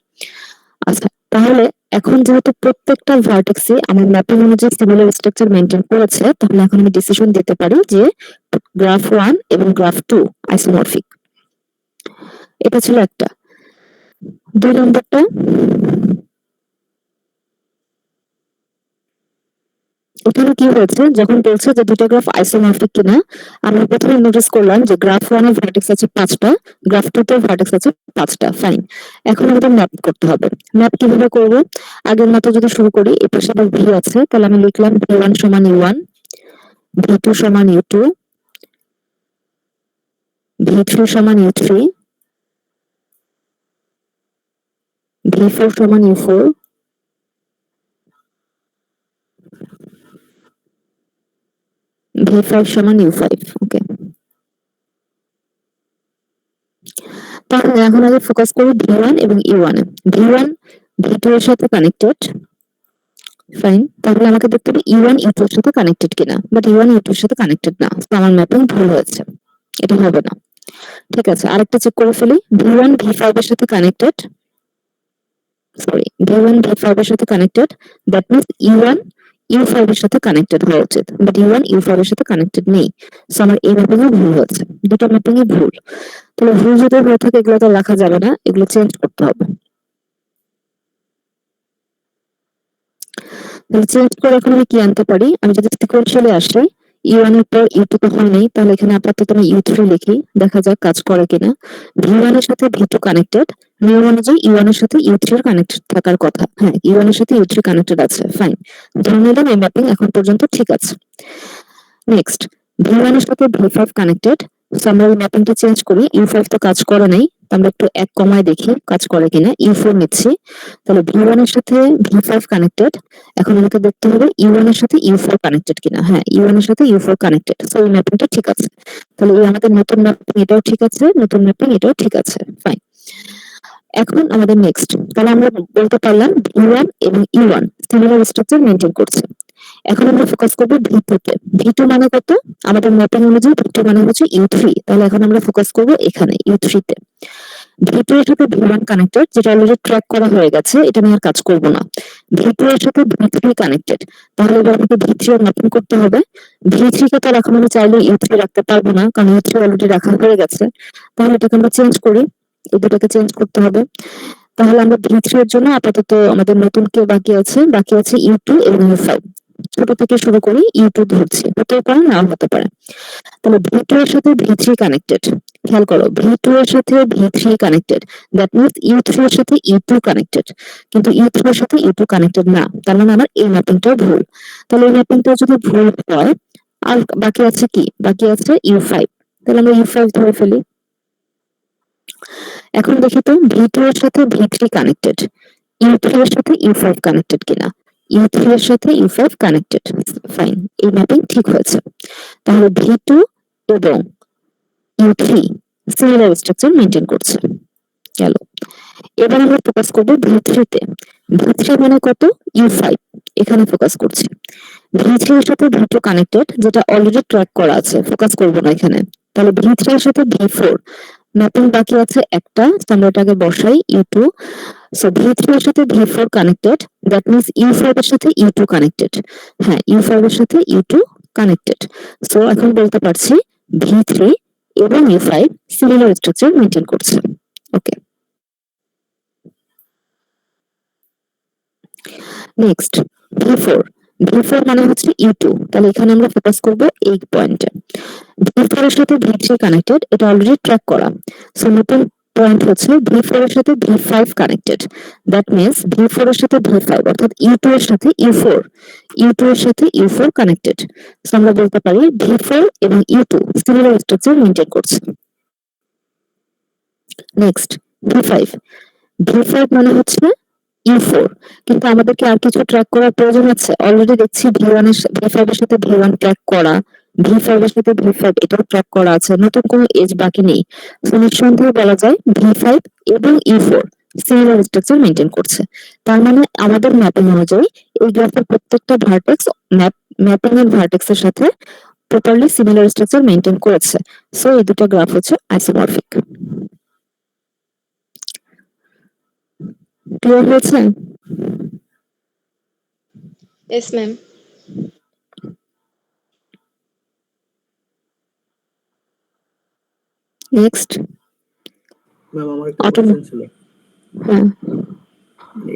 আচ্ছা, তাহলে এখন যেহেতু প্রত্যেকটা ভার্টেক্সে আমার ম্যাপিং অনুযায়ী সিমিলার স্ট্রাকচার মেইনটেইন করেছে, তাহলে এখন আমি ডিসিশন দিতে পারি যে গ্রাফ 1 এবং গ্রাফ 2 আইসোমরফিক। এটা ছিল একটা। 2 নম্বরটা, এখানে কি হয়েছে, যখন বলছে যে দুটো গ্রাফ আইসোমরফিক কিনা, আমরা প্রথমে নোটিস করলাম যে গ্রাফ 1 এর ভার্টেক্স আছে 5টা, গ্রাফ 2 তে ভার্টেক্স আছে 5টা, ফাইন। এখন আমাদের ম্যাপ করতে হবে। ম্যাপ কিভাবে করব? আগের মতো যদি শুরু করি, এই পাশে আবার ভি আছে, তাহলে আমি লিখলাম ভি1 সমান ইউ1, ভি2 সমান ইউ2, ভি3 সমান ইউ3, ভি4 সমান ইউ4, ভি5 সমান ইউ5। ওকে, তাহলে এখন আগে ফোকাস করি ভি1 এবং ইউ1 এ। ভি1 ভি2 এর সাথে কানেক্টেড, ফাইন। তাহলে আমাকে দেখতে হবে ইউ1 ইউ2 এর সাথে কানেক্টেড কিনা, বাট ইউ1 ইউ2 এর সাথে কানেক্টেড না, তো আমার ম্যাপিং ভুল হয়েছে, এটা হবে না। ঠিক আছে, আরেকটা চেক করে ফেলি। ভি1 ভি5 এর সাথে কানেক্টেড, সরি, ভি1 ভি5 এর সাথে কানেক্টেড, দ্যাট মিন্স ইউ1 U5 এর সাথে কানেক্টেড হওয়া উচিত, বাট U1 U5 এর সাথে কানেক্টেড নেই। সো আমার এই ম্যাপিং এ ভুল হচ্ছে, দুটো ম্যাপিং এ ভুল। তাহলে ভুল যদি হয়ে থাকে এগুলো তো রাখা যাবে না, এগুলো চেঞ্জ করতে হবে। তাহলে চেঞ্জ করে এখন আমি কি আনতে পারি, আমি যদি সিকোয়েন্সিয়ালি আসি, U1 এর পর U2 তো হয় নাই, তাহলে এখানে আপাতত আমি U3 লিখি, দেখা যাক কাজ করে কিনা। V1 এর সাথে V2 কানেক্টেড, নিয়ম অনুযায়ী U1 এর সাথে U3 এর কানেক্টেড থাকার কথা। হ্যাঁ, U1 এর সাথে U3 কানেক্টেড আছে, ফাইন। ধরে নিলাম এই ম্যাপিং এখন পর্যন্ত ঠিক আছে। নেক্সট, V1 এর সাথে V5 কানেক্টেড, সো আমরা এই ম্যাপিংটা চেঞ্জ করি। U5 তো কাজ করে নাই, তো আমরা একটু এক কমায় দেখি কাজ করে কিনা। U4 নিচ্ছি, তাহলে V1 এর সাথে V5 কানেক্টেড। এখন আমাকে দেখতে হবে U1 এর সাথে U4 কানেক্টেড কিনা। হ্যাঁ, U1 এর সাথে U4 কানেক্টেড, সো এই ম্যাপিংটা ঠিক আছে। তাহলে এই আমাদের নতুন ম্যাপিং এটাও ঠিক আছে, নতুন ম্যাপিং এটাও ঠিক আছে, ফাইন। এখন আমাদের নেক্সট, তাহলে আমরা বলতে পারলাম V1 এবং U1 সিমিলার স্ট্রাকচার মেইনটেইন করছে। এখন আমরা ফোকাস করব V2 তে। V2 মানে কত, আমাদের ম্যাপিং অনুযায়ী V2 মানে হচ্ছে U3, তাহলে এখন আমরা ফোকাস করব এখানে U3 তে। V2 এর সাথে V1 কানেক্টেড, যেটা অলরেডি ট্র্যাক করা হয়ে গেছে, এটা নিয়ে আর কাজ করব না। V2 এর সাথে V3 কানেক্টেড, তাহলে এবার আমাকে V3 এর ম্যাপিং করতে হবে। V3 কে তো এখন আমি চাইলে U3 রাখতে পারবো না, কারণ U3 অলরেডি রাখা হয়ে গেছে। তাহলে এটাকে আমরা চেঞ্জ করি, এই দুটোকে চেঞ্জ করতে হবে। তাহলে আমরা V3 এর জন্য আপাতত আমাদের নতুন কে বাকি আছে, U2 এবং U5। ছোট থেকে শুরু করি, U2 ধরছি, হতে পারে নাও হতে পারে। তাহলে V2 এর সাথে V3 কানেক্টেড, খেয়াল করো V2 এর সাথে V3 connected, that means U3 এর সাথে U2 কানেক্টেড, কিন্তু U3 এর সাথে U2 কানেক্টেড না, তার মানে আমার এই ম্যাপিংটাও ভুল। তাহলে এই ম্যাপিংটা যদি ভুল হয়, আর বাকি আছে কি, বাকি আছে U5, তাহলে আমরা U5 ধরে ফেলি। এখন দেখি তো V2 এর সাথে V3 কানেক্টেড, U3 এর সাথে U5 কানেক্টেড কিনা। U3 এর সাথে U5 কানেক্টেড, ফাইন, এই ম্যাপিং ঠিক হয়েছে। তাহলে V2 এবং U3 সিমিলার স্ট্রাকচার মেইনটেইন করছে, গেল। এবার আমরা ফোকাস করব V3 তে। V3 মানে কত, U5, এখানে ফোকাস করছি। V3 এর সাথে V2 কানেক্টেড, যেটা অলরেডি ট্র্যাক করা আছে, ফোকাস করব না এখানে। তাহলে V3 এর সাথে V4 ম্যাপিং বাকি আছে একটা, আমরা এটাকে বসাই U2। সো V3 এর সাথে V4 connected, that means U5 এর সাথে U2 কানেক্টেড। হ্যাঁ, U5 এর সাথে U2 কানেক্টেড। সো এখন বলতে পারছি V3 এবং U5 সিমিলার স্ট্রাকচার মেইনটেইন করছে। ওকে, নেক্সট V4। V4 মানে হচ্ছে U2, তাহলে এখানে আমরা ফোকাস করব এই পয়েন্টে। V4 এর সাথে V3 কানেক্টেড, এটা অলরেডি ট্র্যাক করা। সো নতুন পয়েন্ট হচ্ছে V4 এর সাথে V5 connected, that means V4 এর সাথে V5, অর্থাৎ U2 এর সাথে U4, U2 এর সাথে U4 কানেক্টেড। সো আমরা বলতে পারি V4 এবং U2 সিমিলার স্ট্রাকচার মেইনটেইন করছে। Next V5। V5 মানে হচ্ছে U4, কিন্তু আমাদেরকে আর কিছু ট্র্যাক করার প্রয়োজন আছে? অলরেডি দেখছি V1 এর V5 এর সাথে V1 ট্র্যাক করা, V5 এর সাথে V5 এটাও ট্র্যাক করা আছে, নতুন কোনো এজ বাকি নেই। সো নিঃসন্দেহে বলা যায় V5 এবং U4 সিমিলার স্ট্রাকচার মেইনটেইন করছে। তার মানে আমাদের ম্যাপিং অনুযায়ী এই গ্রাফের প্রত্যেকটা ভার্টেক্স ম্যাপিং এর ভার্টেক্স এর সাথে প্রপারলি সিমিলার স্ট্রাকচার মেইনটেইন করেছে। সো এই দুটো গ্রাফ হচ্ছে আইসোমরফিক। ক্লিয়ার হয়েছে? Yes, ma'am. নেক্সট, ম্যাম আমার একটা Auto- কোশ্চেন ছিল, হ্যাঁ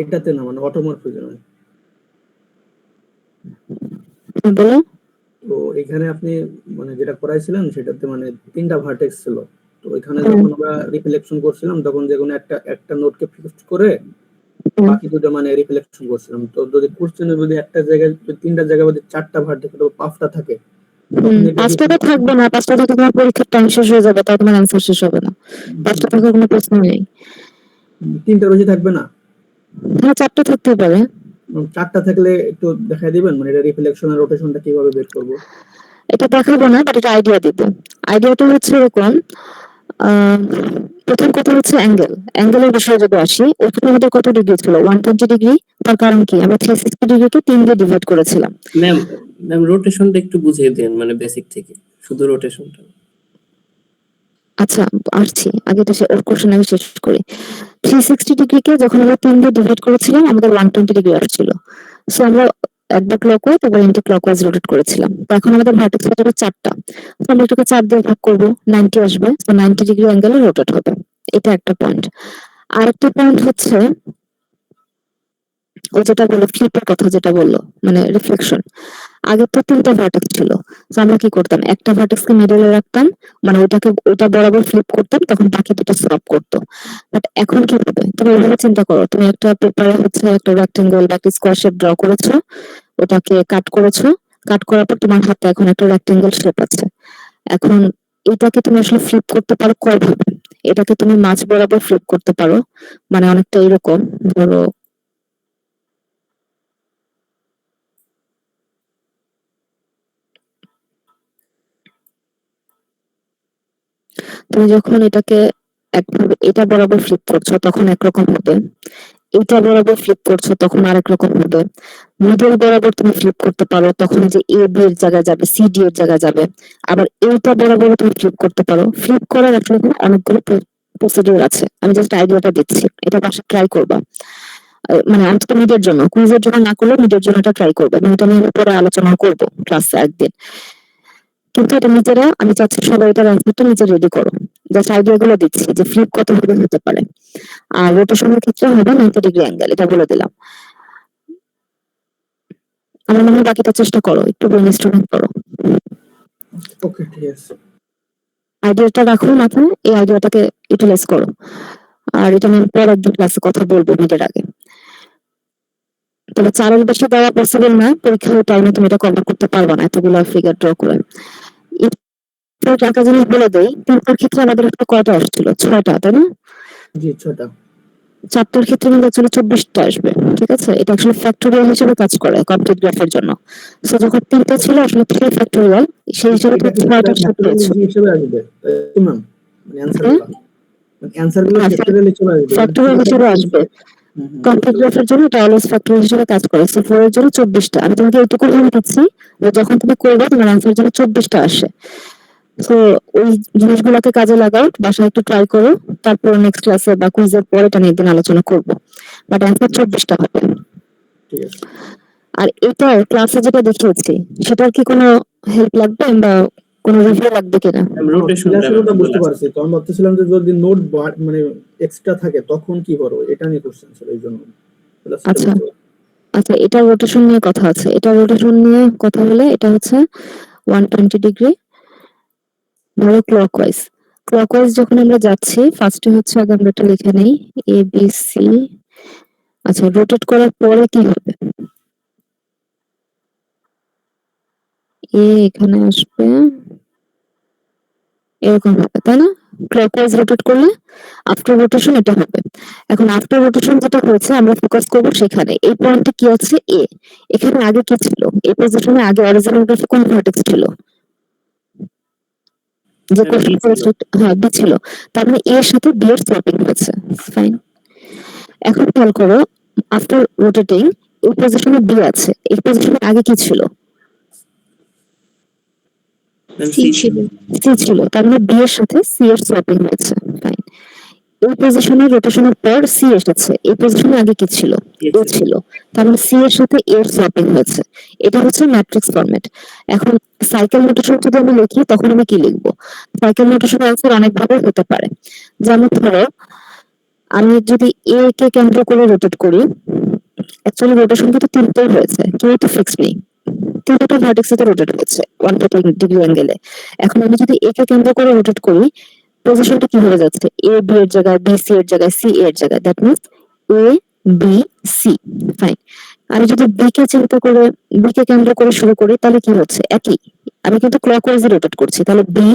এটাতে না মানে অটোমরফিজমে। বলো। তো এখানে আপনি মানে যেটা করাইছিলেন সেটাতে মানে 3টা ভার্টেক্স ছিল। তো এখানে হুম। যখন আমরা রিফ্লেকশন করছিলাম তখন যে কোনো একটা নোডকে ফিক্সড করে বাকি দুটো মানে রিফ্লেকশন করছিলাম। তো যদি কোশ্চেনে যদি একটা জায়গায় 3টা জায়গায় যদি 4টা ভার্টেক্স অথবা 5টা থাকে, তখন এটা 5টা তো থাকবে না, 5টা থেকে তোমার পরীক্ষার টাইম শেষ হয়ে যাবে, তাই তোমার অ্যান্সার শেষ হবে না। 5টা থেকে কোনো প্রশ্ন নেই। 3টা বেশি থাকবে না? হ্যাঁ, 4টা থাকতে পারে। 4টা থাকলে একটু দেখাই দিবেন মানে এটা রিফ্লেকশন আর রোটেশনটা কিভাবে বের করব? এটা দেখাবো না, বাট এটা আইডিয়া দিব। আইডিয়াটা হচ্ছে এরকম, প্রথম কথা হচ্ছে অ্যাঙ্গেলের বিষয়ে যদি আসি, ওখানে আমাদের কত ডিগ্রি ছিল, 120 ডিগ্রি। তার কারণ কি, আমরা 360 ডিগ্রিকে 3 দিয়ে ডিভাইড করেছিলাম। ম্যাম রোটেশনটা একটু বুঝিয়ে দেন, মানে বেসিক থেকে শুধু রোটেশনটা। আচ্ছা, আসছি, আগে এটা ওর কোশ্চেন আমি শেষ করি। 360 ডিগ্রিকে যখন আমরা 3 দিয়ে ডিভাইড করেছিলাম, আমাদের 120 ডিগ্রি আসছিল। সো আমরা একবার ক্লকওয়াইজ এবার এন্টি ক্লকওয়াইজ রোটেট করেছিলাম। তো এখন আমাদের ভার্টেক্স হচ্ছে 4টা। তো আমরা এটাকে 4 দিয়ে ভাগ করব, 90 আসবে। তো 90 ডিগ্রি অ্যাঙ্গেলে রোটেট হবে। এটা একটা পয়েন্ট। আরেকটা পয়েন্ট হচ্ছে ও যেটা বললো ফ্লিপের কথা, যেটা বললো মানে রিফ্লেকশন। আগে তো 3টা ভার্টেক্স ছিল। তো আমরা কি করতাম, একটা ভার্টেক্সকে মিডলে রাখতাম, মানে ওটা বরাবর ফ্লিপ করতাম, তখন বাকি দুটো সলভ করতো। বাট এখন কি হবে, তুমি এইভাবে চিন্তা করো, তুমি একটা পেপারে হচ্ছে একটা রেক্টেঙ্গেল বা একটা স্কোয়ার শেপ ড্র করেছো, ওটাকে কাট করেছো, কাট করার পর তোমার হাতে এখন একটা রেক্টেঙ্গেল শেপ আছে। এখন এটাকে তুমি আসলে ফ্লিপ করতে পারো কয়ভাবে? এটাকে তুমি মাঝ বরাবর ফ্লিপ করতে পারো, মানে অনেকটা এরকম, ধরো তুমি যখন এটাকে একভাবে এটা বরাবর ফ্লিপ করছো তখন একরকম হবে, এটা বরাবর ফ্লিপ করছো তখন আরেক রকম হবে, মিডল বরাবর তুমি ফ্লিপ করতে পারো, তখন যে এ বি এর জায়গায় যাবে, সি ডি এর জায়গায় যাবে। আবার এইটা বরাবর তুমি ফ্লিপ করতে পারো। ফ্লিপ করার আসলে অনেকগুলো প্রসিডিউর আছে, আমি জাস্ট আইডিয়াটা দিচ্ছি, এটা বাসা ট্রাই করবা। মানে আমি তো মিডের জন্য, কুইজের জন্য না করলে মিডের জন্য এটা ট্রাই করবে, আমি এটা নিয়ে পরে আলোচনা করবো ক্লাসে একদিন। কিন্তু এটা নিজেরা, আমি চাচ্ছি সবাই এটার অ্যান্সারটা নিজে রেডি করো। জাস্ট আইডিয়া গুলো দিচ্ছি যে ফ্লিপ কত ভাবে হতে পারে। আর রোটেশনের ক্ষেত্রে হবে 90 ডিগ্রি অ্যাঙ্গেল, এটা বলে দিলাম। আমার মনে হয় বাকিটা চেষ্টা করো, একটু ব্রেনস্টর্মিং করো, ওকে, ঠিক আছে। আইডিয়াটা রাখো মাথায়, এই আইডিয়াটাকে ইউটিলাইজ করো। আর এটা আমি পর একদিন ক্লাসে কথা বলবো মিডের আগে। তবে 4-এর বেশি দেওয়া পসিবল না, পরীক্ষার টাইমে তুমি এটা কভার করতে পারবে না এতগুলো ফিগার ড্র করে। একটা জিনিস বলে দেই, 3টার ক্ষেত্রে আমাদের একটা কয়টা আসছিল, 6টা, তাই না? জি, 6টা। 4টার ক্ষেত্রে কিন্তু অ্যাকচুয়ালি 24টা আসবে। ঠিক আছে, এটা আসলে ফ্যাক্টোরিয়াল হিসেবে কাজ করে কমপ্লিট গ্রাফের জন্য। সো যখন 3টা ছিল আসলে 3 ফ্যাক্টোরিয়াল, সেই হিসেবে এটা তুমি 6টার সাথে ফ্যাক্টরিয়াল পেয়েছো। হিসেবে আসবে, ম্যাম, মানে অ্যান্সার হ্যাঁ, গুলো, মানে অ্যান্সার গুলো ফ্যাক্টরিয়াল হিসেবে আসবে, মানে ফ্যাক্টোরিয়াল হিসেবে আসবে। কমপ্লিট বুঝতে গ্রাফের জন্য এটা অলওয়েজ ফ্যাক্টোরিয়াল হিসেবে কাজ করে। সো 4 এর জন্য 24টা। আমি তোমাকে এইটুকু বলে দিচ্ছি যে যখন তুমি করবে তোমার অ্যান্সার জন্য 24টা আসে। তো ওই জিনিসগুলোকে কাজে লাগাও, বাসায় একটু ট্রাই করো, তারপর নেক্সট ক্লাসে বা কুইজের পরে এটা নিয়ে একদিন আলোচনা করবো। বাট অ্যান্সার 24টা হবে। ঠিক আছে। আর এটা ক্লাসে যেটা দেখিয়েছি সেটার কি কোনো হেল্প লাগবে বা কোনো রিভিউ লাগবে কিনা? রোটেশনটা ফিলাসফিটা বুঝতে পারছি, তো আমি ভাবতেছিলাম যে যদি নোট মানে এক্সট্রা থাকে তখন কি করবো, এটা নিয়ে কোশ্চেন ছিল, এই জন্য ফিলাসফিটা আচ্ছা বুঝতে পারছি। আচ্ছা, এটা রোটেশন নিয়ে কথা আছে। এটা রোটেশন নিয়ে কথা হলে এটা হচ্ছে 120 ডিগ্রি, ধরো ক্লকওয়াইজ। ক্লকওয়াইজ যখন আমরা যাচ্ছি, ফার্স্টে হচ্ছে আগে আমরা এটা লিখে নেই, এ বি সি। আচ্ছা, রোটেট করার পরে কি হবে? এ এখানে আসবে, এরকম হবে, তাই না? ক্লকওয়াইজ রোটেট করলে আফটার রোটেশন এটা হবে। এখন আফটার রোটেশন যেটা হয়েছে আমরা ফোকাস করব সেখানে। এই পয়েন্টে কি আছে, এ। এখানে আগে কি ছিল, এই পজিশনে আগে অরিজিনাল গ্রাফে কোন ভার্টেক্স ছিল? যে কোশ্চেন করেছিল, হ্যাঁ বি ছিল। তার মানে এর সাথে বি এর সোয়াপিং হয়েছে। ফাইন। এখন খেয়াল করো, আফটার রোটেটিং এই পজিশনে বি আছে, এই পজিশনে আগে কি ছিল? সি ছিল। সি ছিল, তার মানে বি এর সাথে সি এর সোয়াপিং হয়েছে। ফাইন। এই পজিশনে রোটেশনের পর সি এসেছে, এই পজিশনে আগে কি ছিল? এ ছিল, তার মানে সি এর সাথে এর সোয়াপিং হয়েছে। এটা হচ্ছে ম্যাট্রিক্স ফরম্যাট। এখন সাইকেল নোটেশন যদি আমি লিখি তখন আমি কি লিখবো? সাইকেল নোটেশনের অ্যান্সার অনেক ভাবে হতে পারে। যেমন ধরো আমি যদি এ কে কেন্দ্র করে রোটেট করি, অ্যাকচুয়ালি রোটেশন কিন্তু 3টাই হয়েছে, কেউ তো ফিক্স নেই, 3টা ভার্টেক্সে রোটেট হয়েছে 120 ডিগ্রি অ্যাঙ্গেলে। এখন আমি যদি এ কে কেন্দ্র করে রোটেট করি, পজিশনটা কি হয়ে যাচ্ছে, এ বি এর জায়গায়, বি সি এর জায়গায়, সি এর জায়গায়, that means A B C. Fine. আমি যদি বি কে চিন্তা করে, বি কে কেন্দ্র করে শুরু করি, তাহলে কি হচ্ছে, একই। আমি কিন্তু ক্লকওয়াইজে রোটেট করছি, তাহলে বি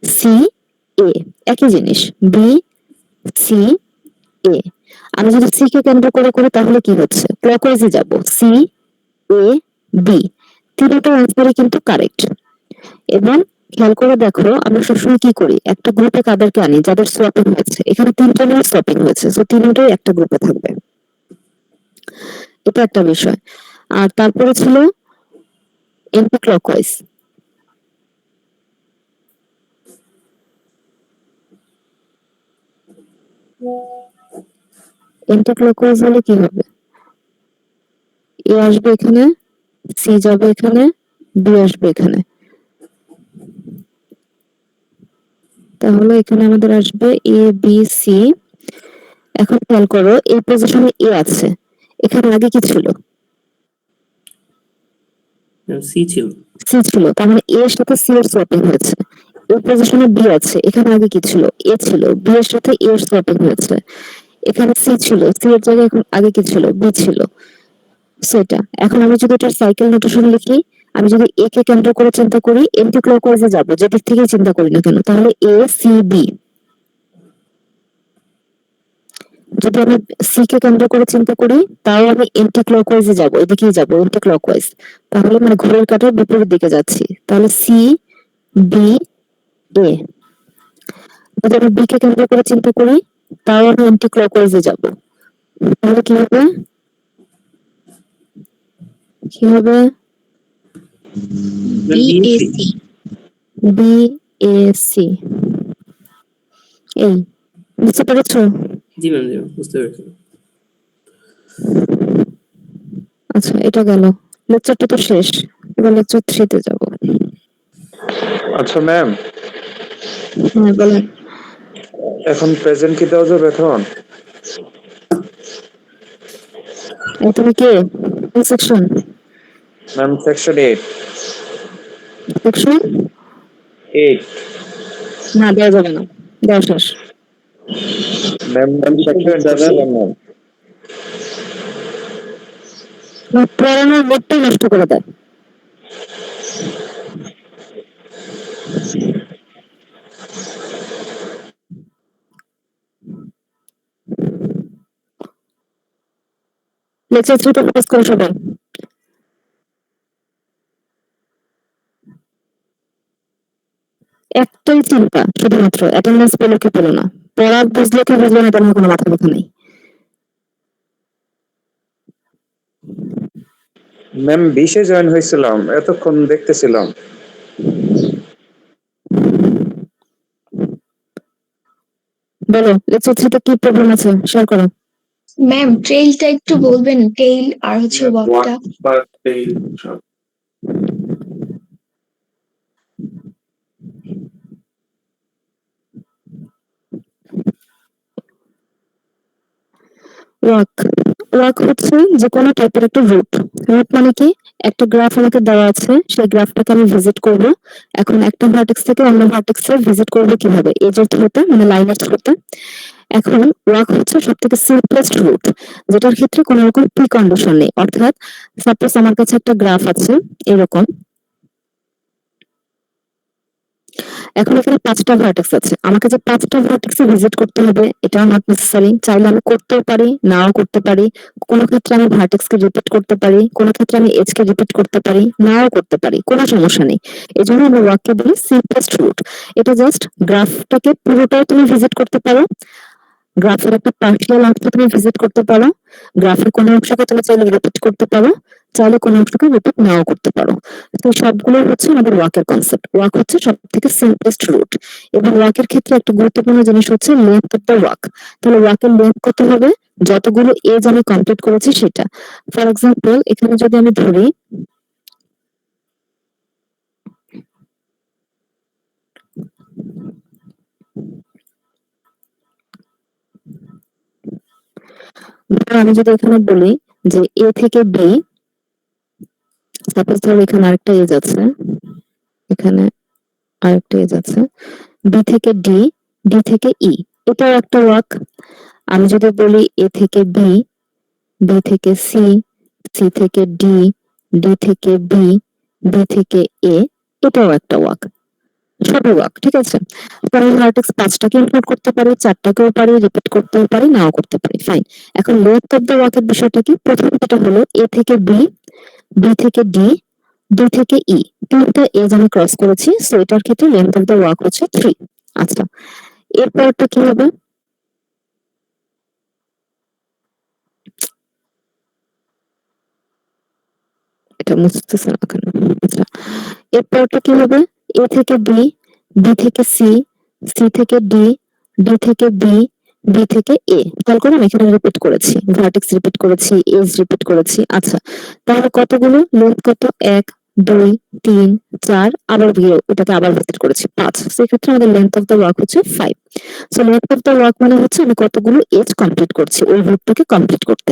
সি এ, একই জিনিস, বি সি এ। আমি যদি সি কে কেন্দ্র করে করি তাহলে কি হচ্ছে, ক্লকওয়াইজে যাব, সি এ বি। 3টা অ্যান্সারই কিন্তু কারেক্ট। এবং খেয়াল করে দেখো আমরা সবসময় কি করি, একটা গ্রুপে কাদেরকে আনি, যাদের সোয়াপিং হয়েছে। এখানে 3জনের সোয়াপিং হয়েছে, তো 3টাই একটা গ্রুপে থাকবে। এটা একটা বিষয়। আর তারপরে ছিল এন্টি ক্লকওয়াইজ। এন্টি ক্লকওয়াইজ হলে কি হবে, এ আসবে এখানে, সি যাবে এখানে, বি আসবে এখানে। তাহলে এখানে আমাদের আসবে এ বি সি। এখন খেয়াল করো এই পজিশনে এ আছে, এখানে আগে কি ছিল? ম্যাম সি ছিল। সি ছিল, তার মানে এ এর সাথে সি এর সোয়াপিং হয়েছে। এই পজিশনে বি আছে, এখানে আগে কি ছিল? এ ছিল, বি এর সাথে এ এর সোয়াপিং হয়েছে। এখানে সি ছিল, সি এর জায়গায় এখন আগে কি ছিল? বি ছিল। সেটা এখন আমি যদি এটার সাইকেল নোটেশন লিখি, আমি যদি এ কে কেন্দ্র করে চিন্তা করি, এন্টি ক্লকওয়াইজে যাবো, যে দিক থেকে চিন্তা করি না কেন, তাহলে এ সি বি। যদি আমি সি কে কেন্দ্র করে চিন্তা করি, তাও আমি এন্টি ক্লকওয়াইজে যাবো, এদিকেই যাবো এন্টি ক্লকওয়াইজ। তাহলে মানে ঘড়ির কাঁটার বিপরীত দিকে যাচ্ছি। তাহলে সি বি এ। যদি আমি বি কে কেন্দ্র করে চিন্তা করি, তাও আমি এন্টি ক্লকওয়াইজে যাবো। তাহলে কি হবে? কি হবে? BAC B A C. এই বুঝতে পেরেছো? জি ম্যাম, জি ম্যাম, বুঝতে পেরেছি। আচ্ছা, এটা গেল। লেকচারটা তো শেষ, এবার লেকচার 3 তে যাব। আচ্ছা ম্যাম, হ্যাঁ বলেন। এখন প্রেজেন্ট কি দেওয়া যাবে এখন? এই তুমি কে? কোন সেকশন? Ma'am section 8। সেকশন 8 না, দেওয়া যাবে না, দেওয়া শেষ। ম্যাম সেকশন যাবেন ম্যাম। পড়ানোর মোডটাই নষ্ট করে দেয়। লেকচার 3 তে ফোকাস করো সবাই। একটাই চিন্তা শুধুমাত্র, অ্যাটেন্ডেন্স পেলো কি পেলো না। পড়া বুঝলে কি বুঝলো না, তেমন কোনো মাথা ব্যথা নেই। ম্যাম 20-এ জয়েন হয়েছিলাম, এতক্ষণ দেখতেছিলাম। বলো লেকচার 3 তে কি প্রবলেম আছে, শেয়ার করো। ম্যাম ট্রেইলটা একটু বলবেন, টেইল আর হচ্ছে ওয়াকটা। ওয়াক, ওয়াক হচ্ছে যে কোনো টাইপের একটা রুট। রুট মানে কি? একটা গ্রাফ আমাকে দেওয়া আছে, সেই গ্রাফটাকে আমি ভিজিট করব। এখন একটা ভার্টেক্স থেকে অন্য ভার্টেক্সে ভিজিট করব কিভাবে? এজের থ্রুতে, মানে লাইনের থ্রুতে। এখন ওয়াক হচ্ছে সবথেকে সিম্পলেস্ট রুট, যেটার ক্ষেত্রে কোনো রকম প্রি কন্ডিশন নেই। অর্থাৎ সাপোজ আমার কাছে একটা গ্রাফ আছে এরকম, এখন এখানে 5টা ভার্টেক্স আছে, আমাকে যে 5টা ভার্টেক্সে ভিজিট করতে হবে এটাও নট নেসেসারি। চাইলে আমি করতেও পারি, নাও করতে পারি। কোনো ক্ষেত্রে আমি ভার্টেক্সকে রিপিট করতে পারি, কোনো ক্ষেত্রে আমি এজকে রিপিট করতে পারি, নাও করতে পারি, কোনো সমস্যা নেই। এই জন্য আমরা ওয়াককে বলি সিম্পলেস্ট রুট। এটা জাস্ট গ্রাফটাকে পুরোটাই তুমি ভিজিট করতে পারো, গ্রাফের একটা পার্শিয়াল অংশ তুমি ভিজিট করতে পারো, গ্রাফের কোনো অংশকে তুমি চাইলে রিপিট করতে পারো, চাইলে কোনো অংশকে রিপিট নাও করতে পারো। তো সবগুলো হচ্ছে আমাদের ওয়াকের কনসেপ্ট। ওয়াক হচ্ছে সব থেকে সিম্পলেস্ট রুট। এবং ওয়াকের ক্ষেত্রে একটা গুরুত্বপূর্ণ জিনিস হচ্ছে লেন্থ অফ দ্য ওয়াক। তাহলে ওয়াকের লেন্থ কত হবে? যতগুলো এজ আমি কমপ্লিট করেছি সেটা। ফর এক্সাম্পল এখানে যদি আমি ধরি, আমি যদি এখানে বলি যে এ থেকে বি, সাপোজ ধরো এখানে আরেকটা এজ আছে, এখানে আরেকটা এজ আছে, বি থেকে ডি, ডি থেকে ই, এটাও একটা ওয়াক। আমি যদি বলি এ থেকে বি, বি থেকে সি, সি থেকে ডি, ডি থেকে বি, বি থেকে এ, এটাও একটা ওয়াক। সবই ওয়াক, ঠিক আছে। আমি ভার্টেক্স 5টাকে ইনক্লুড করতে পারি, 4টাকেও পারি, রিপিট করতেও পারি, নাও করতে পারি, ফাইন। এখন লেন্থ অফ দ্য ওয়াকের বিষয়টা কি? প্রথম যেটা হলো এ থেকে বি, বি থেকে ডি, ডি থেকে ই, 3টা এজ আমি ক্রস করেছি, সো এটার ক্ষেত্রে লেন্থ অফ দ্য ওয়াক হচ্ছে 3। আচ্ছা, এরপরটা কি হবে? এটা মুছতেছে না কেন? আচ্ছা, এরপরটা কি হবে? এ থেকে বি, বি থেকে সি, সি থেকে ডি, ডি থেকে বি, বি থেকে এ। খেয়াল করে আমি এখানে রিপিট করেছি, ভার্টেক্স রিপিট করেছি, এজ রিপিট করেছি। আচ্ছা, তাহলে কতগুলো লেন্থ কত? 1 2 3 4, আবার গিয়ে ওটাকে আবার ভিজিট করেছি 5। সেক্ষেত্রে আমাদের লেন্থ অফ দ্য ওয়ার্ক হচ্ছে 5। So length of the work মানে হচ্ছে আমি কতগুলো এজ কমপ্লিট করছি ওই রুটটাকে কমপ্লিট করতে।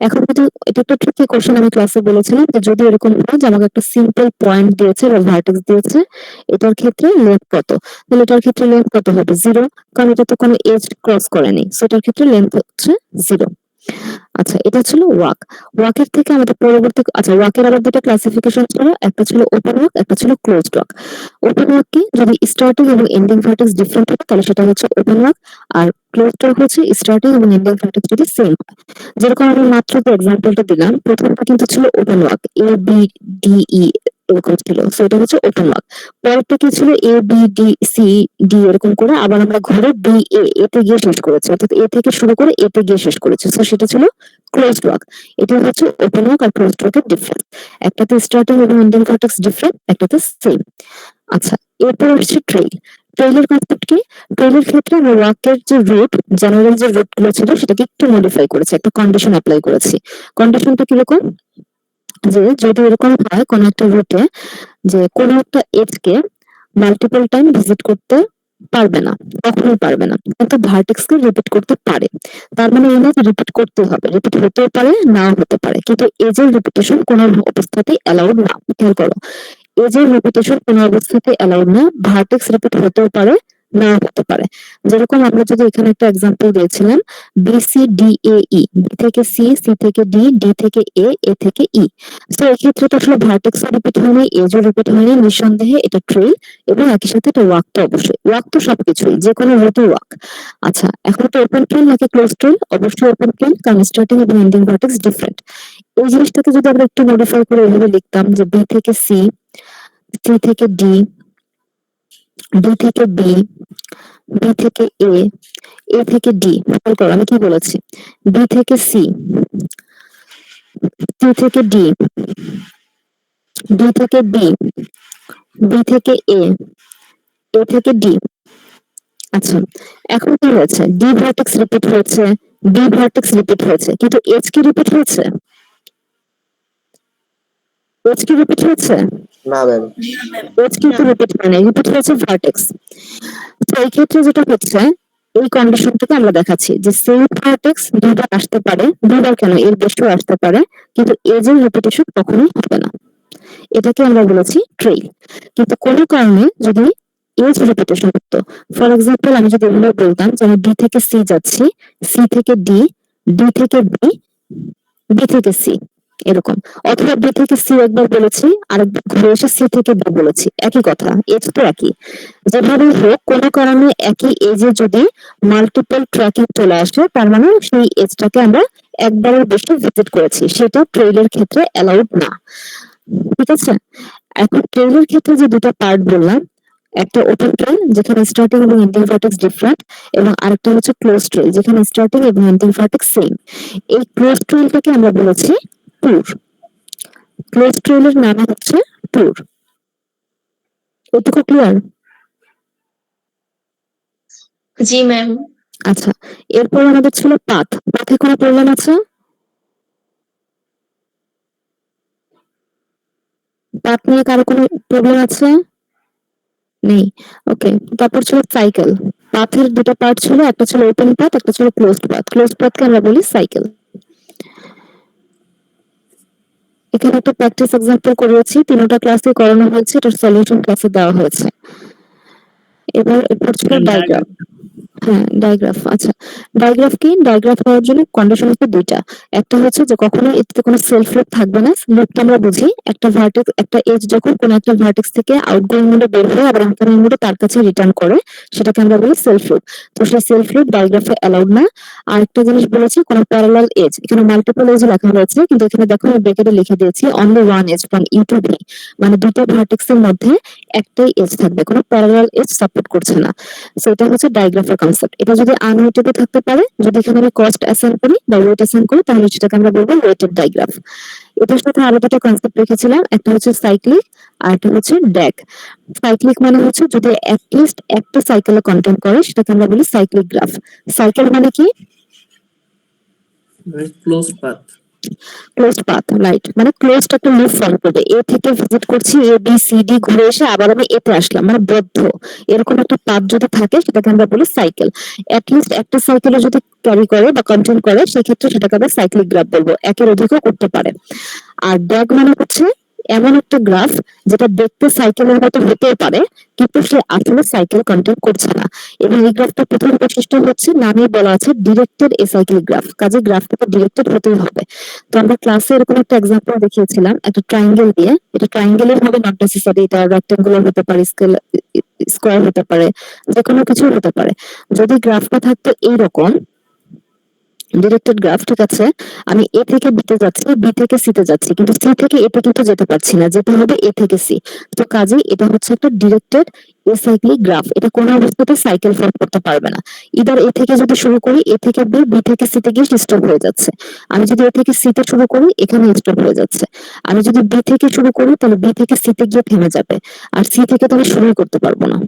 এখন যদি এটা একটা ট্রিকি কোশ্চেন, আমি ক্লাসে বলেছিলাম যে যদি এরকম হয় যে আমাকে একটা সিম্পল পয়েন্ট দিয়েছে বা ভার্টেক্স দিয়েছে, এটার ক্ষেত্রে লেন্থ কত, তাহলে এটার ক্ষেত্রে লেন্থ কত হবে? 0, কারণ এটা তো কোনো এজ ক্রস করেনি। সো এটার ক্ষেত্রে লেন্থ হচ্ছে 0। আচ্ছা, এটা ছিল ওয়াক। ওয়াকের থেকে আমাদের পরবর্তী, আচ্ছা ওয়াকের আবার দুটো ক্লাসিফিকেশন ছিল, একটা ছিল ওপেন ওয়াক, একটা ছিল ক্লোজড ওয়াক। ওপেন ওয়াক কি? যদি স্টার্টিং এবং এন্ডিং ভার্টেক্স ডিফারেন্ট হয় তাহলে সেটা হচ্ছে ওপেন ওয়াক, আর ক্লোজড ওয়াক হচ্ছে স্টার্টিং এবং এন্ডিং ভার্টেক্স যদি সেম হয়। যেরকম আমি মাত্র যে এক্সাম্পলটা দিলাম, প্রথমটা কিন্তু ছিল open walk, A B D E এরকম ছিল, সো এটা হচ্ছে ওপন ওয়াক। পরেরটা কি ছিল? A B D C D এরকম করে আবার আমরা ঘুরে বি এ তে গিয়ে শেষ করেছি, অর্থাৎ এ থেকে শুরু করে এ তে গিয়ে শেষ করেছি, সো সেটা ছিল ক্লোজড ওয়াক। এটা হচ্ছে ওপেন ওয়াক আর ক্লোজড ওয়াকের ডিফারেন্স। একটাতে স্টার্টিং এবং এন্ডিং ভার্টেক্স ডিফারেন্ট, একটাতে সেম। আচ্ছা, এরপর হচ্ছে ট্রেইল। ট্রেইলের কনসেপ্ট কি? ট্রেইলের ক্ষেত্রে আমরা ওয়াকের যে রুট, জেনারেল যে রুট গুলো ছিল সেটাকে একটু মডিফাই করেছি, একটা কন্ডিশন অ্যাপ্লাই করেছি। কন্ডিশনটা কিরকম? যে যদি এরকম হয় কোন একটা রুটে যে কোন একটা এজ কে মাল্টিপল টাইম ভিজিট করতে পারবে না, কখনোই পারবে না, কিন্তু ভার্টেক্স কে রিপিট করতে পারে, তার মানে এই না যে রিপিট করতে হবে, রিপিট হতেও পারে নাও হতে পারে, কিন্তু এজের রিপিটেশন কোনো অবস্থাতেই অ্যালাউড না। খেয়াল করো, এজের রিপিটেশন কোনো অবস্থাতেই অ্যালাউড না, ভার্টেক্স রিপিট হতেও পারে নাও হতে পারে। যেরকম আমরা যদি এখানে একটা এক্সাম্পল দিয়েছিলাম, B C D A E, B থেকে সি, সি থেকে ডি, ডি থেকে এ, এ থেকে ই। তো এক্ষেত্রে তো আসলে ভার্টেক্স রিপিট হয়নি, এজও রিপিট হয়নি, নিঃসন্দেহে এটা ট্রেইল, এবং একই সাথে এটা ওয়াক তো অবশ্যই, ওয়াক তো সবকিছুই, যে কোনো রুটে ওয়াক। আচ্ছা, এখন তো ওপেন ট্রেইল নাকি ক্লোজ ট্রেইল? অবশ্যই ওপেন ট্রেইল, কারণ স্টার্টিং এবং এন্ডিং ভার্টেক্স ডিফারেন্ট। এই জিনিসটাকে যদি আমরা একটু মডিফাই করে এভাবে লিখতাম যে বি থেকে সি, সি থেকে ডি, ডি থেকে বি, বি থেকে এ, এ থেকে ডি। খেয়াল করো আমি কি বলেছি, বি থেকে সি, সি থেকে ডি, ডি থেকে বি, বি থেকে এ, এ থেকে ডি। আচ্ছা, এখন কি হয়েছে? ডি ভার্টেক্স রিপিট হয়েছে, বি ভার্টেক্স রিপিট হয়েছে, কিন্তু এজ কি রিপিট হয়েছে? এজ কি রিপিট হয়েছে? না ম্যাম। এজ কিন্তু রিপিট হয় না, রিপিট হয়েছে ভার্টেক্স। তো এই ক্ষেত্রে যেটা হচ্ছে, এই কন্ডিশনটাকে আমরা দেখাচ্ছি যে সেম ভার্টেক্স দুইবার আসতে পারে, দুইবার কেন এর বেশিও আসতে পারে, কিন্তু এজের রিপিটেশন কখনোই হবে না। এটাকে আমরা বলেছি ট্রেইল। কিন্তু কোনো কারণে যদি এজ রিপিটেশন হতো, ফর এক্সাম্পল আমি যদি এগুলো বলতাম যে আমি বি থেকে সি যাচ্ছি, সি থেকে ডি, ডি থেকে বি, বি থেকে সি এরকম, অথবা বি থেকে সি একবার বলেছি, আরেকবার ঘুরে এসে সি থেকে বি বলেছি, একই কথা, এজ তো একই। যেভাবে হোক কোনো কারণে একই এজে যদি মাল্টিপল ট্র্যাকিং চলে আসে, তার মানে সেই এজটাকে আমরা একবারের বেশি ভিজিট করেছি, সেটা ট্রেইলের ক্ষেত্রে অ্যালাউড না। ঠিক আছে, এখন ট্রেইলের ক্ষেত্রে যে দুটো পার্ট বললাম, একটা ওপেন ট্রেইল যেখানে স্টার্টিং এবং এন্ডিং ভার্টেক্স ডিফারেন্ট, এবং আরেকটা হচ্ছে ক্লোজ ট্রেইল যেখানে স্টার্টিং এবং এন্ডিং ভার্টেক্স সেম। এই ক্লোজ ট্রেইলটাকে আমরা বলেছি ট্যুর। ক্লোজ ট্রেইলের নাম হচ্ছে ট্যুর। এটুকু ক্লিয়ার? জি ম্যাম। আচ্ছা, এরপর আমাদের ছিল পাথ। পাথে কোনো প্রবলেম আছে? পাথ নিয়ে কারো কোনো প্রবলেম আছে? নেই। ওকে, তারপর ছিল সাইকেল। পাথের দুটো পার্ট ছিল, একটা ছিল ওপেন পাথ, একটা ছিল ক্লোজড পাথ। ক্লোজড পাথকে আমরা বলি সাইকেল। এখানে একটা প্র্যাকটিস এক্সাম্পল করেছি, তিনটা ক্লাসে করানো হয়েছে, এটার সলিউশন ক্লাসে দেওয়া হয়েছে। এরপর ছিল ডায়াগ্রাম। হ্যাঁ, ডায়াগ্রাফ। আচ্ছা, ডায়াগ্রাফ কি? ডায়াগ্রাফ হওয়ার জন্য কন্ডিশন হচ্ছে দুইটা। একটা হচ্ছে যে কখনো এতে কোনো সেলফ লুপ থাকবে না। লুপটা আমরা বুঝি, একটা ভার্টেক্স, একটা এজ যখন কোনো একটা ভার্টেক্স থেকে আউটগোয়িং মোডে বের হয়ে আবার ইনকামিং মোডে তার কাছে রিটার্ন করে, সেটাকে আমরা বলি সেলফ লুপ। তো সেই সেলফ লুপ ডায়াগ্রাফে অ্যালাউড না। আর একটা জিনিস বলেছি, কোনো প্যারালাল এজ, এখানে মাল্টিপল এজ লেখা হয়েছে, কিন্তু এখানে দেখো আমি ব্র্যাকেটে লিখে দিয়েছি only one edge from u to v, মানে দুটো ভার্টেক্সের মধ্যে একটাই এজ থাকবে, কোনো প্যারালাল এজ সাপোর্ট করছে না। সেটা হচ্ছে ডায়াগ্রাফের কনসেপ্ট। এটা যদি আনওয়েটেডও থাকতে পারে, যদি এখানে আমি কস্ট অ্যাসাইন করি বা ওয়েট অ্যাসাইন করি, তাহলে সেটাকে আমরা বলবো ওয়েটেড ডায়াগ্রাফ। এটার সাথে আরো দুটো কনসেপ্ট রেখেছিলাম, একটা হচ্ছে সাইক্লিক আর একটা হচ্ছে ড্যাগ। সাইক্লিক মানে হচ্ছে যদি অ্যাটলিস্ট একটা সাইকেলে কন্টেন্ট করে, সেটাকে আমরা বলি সাইক্লিক গ্রাফ। সাইকেল মানে কি? Close path. Closed path, right, মানে ক্লোজড একটা লুপ ফর্ম করবে। এ থেকে ভিজিট করছি, এ বি সি ডি ঘুরে এসে আবার আমি এতে আসলাম, মানে বদ্ধ এরকম একটা পাথ যদি থাকে, সেটাকে আমরা বলি সাইকেল। অ্যাটলিস্ট একটা সাইকেলে যদি ক্যারি করে বা কন্টেন্ট করে, সেক্ষেত্রে সেটাকে আমরা সাইক্লিক গ্রাফ বলবো, একের অধিকও করতে পারে। আর ড্যাগ মানে হচ্ছে এমন একটা গ্রাফ যেটা দেখতে সাইকেলের মতো হতেও পারে, কিন্তু সে আসলে সাইকেল কন্টেন্ট করছে না। এবং এই গ্রাফটার প্রথম বৈশিষ্ট্য হচ্ছে, নামে বলা আছে ডিরেক্টেড এসাইক্লিক গ্রাফ, কাজে গ্রাফটাকে ডিরেক্টেড হতেই হবে। তো আমরা ক্লাসে এরকম একটা এক্সাম্পল দেখিয়েছিলাম একটা ট্রায়াঙ্গেল দিয়ে। এটা ট্রায়াঙ্গেলের হবে, নট নেসেসারি এটা রেক্টেঙ্গুলার হতে পারে, স্কোয়ার হতে পারে, যে কোনো কিছু হতে পারে। যদি গ্রাফটা থাকতো এইরকম ডিরেক্টেড গ্রাফ, ঠিক আছে, আমি এ থেকে বিতে যাচ্ছি, বি থেকে সিতে যাচ্ছি, কিন্তু সি থেকে এতে কিন্তু যেতে পারছি না, যেতে হবে এ থেকে সি। তো কাজেই এটা হচ্ছে একটা ডিরেক্টেড এসাইক্লিক গ্রাফ। এটা কোনো অবস্থাতে সাইকেল ফর্ম করতে পারবে না। ইদার এ থেকে যদি শুরু করি, এ থেকে বি, বি থেকে সিতে গিয়ে স্টপ হয়ে যাচ্ছে। আমি যদি এ থেকে সিতে শুরু করি, এখানে স্টপ হয়ে যাচ্ছে। আমি যদি বি থেকে শুরু করি, তাহলে বি থেকে সিতে গিয়ে থেমে যাবে, আর সি থেকে তো আমি শুরুই করতে পারবো না।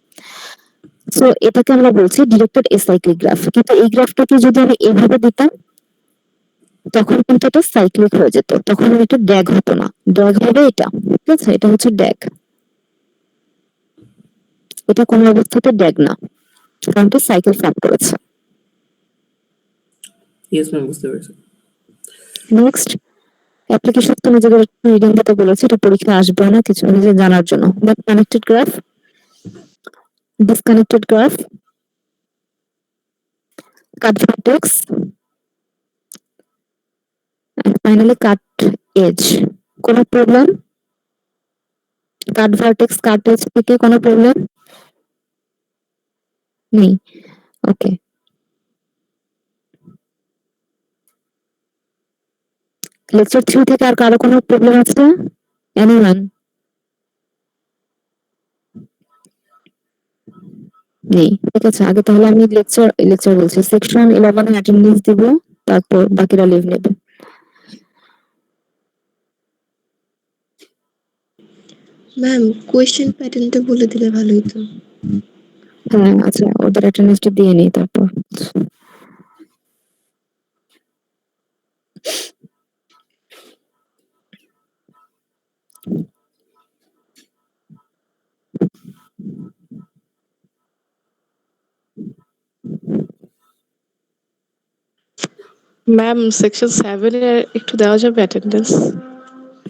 সো এটাকে আমরা বলছি ডিরেক্টেড এসাইক্লিক গ্রাফ। কিন্তু এই গ্রাফটাকে যদি আমি এইভাবে দিতাম, তখন কিন্তু এটা সাইক্লিক হয়ে যেত, তখন এটা ড্যাগ হতো না। ড্যাগ হবে এটা, ঠিক আছে, এটা হচ্ছে ড্যাগ। এটা কোনো অবস্থাতে ড্যাগ না, কারণ এটা সাইকেল ফর্ম করেছে। ইয়েস ম্যাম, বুঝতে পেরেছি। নেক্সট অ্যাপ্লিকেশন তো নিজেদের রিডিং দিতে বলেছে, এটা পরীক্ষা আসবে না, কিছু নিজে জানার জন্য। That connected graph, disconnected graph, cut vertex, and finally cut edge. কোনো প্রবলেম? কাট ভার্টেক্স, কাট এজ থেকে কোনো প্রবলেম নেই? ওকে, লেকচার 3 থেকে আর কারো কোনো প্রবলেম আছে? এনিওয়ান? নেই, ঠিক আছে। আগে তাহলে আমি লেকচার বলছি, সেকশন 11 এ অ্যাটেন্ডেন্স দিব, তারপর বাকিরা লিভ নেবে। ম্যাম, কোয়েশ্চেন প্যাটার্নটা বলে দিলে ভালো হতো। হ্যাঁ, আচ্ছা, ওদের অ্যাটেন্ডেন্সটা দিয়ে নেই তারপর। ম্যাম, সেকশন 7 এর একটু দেওয়া যাবে অ্যাটেন্ডেন্স?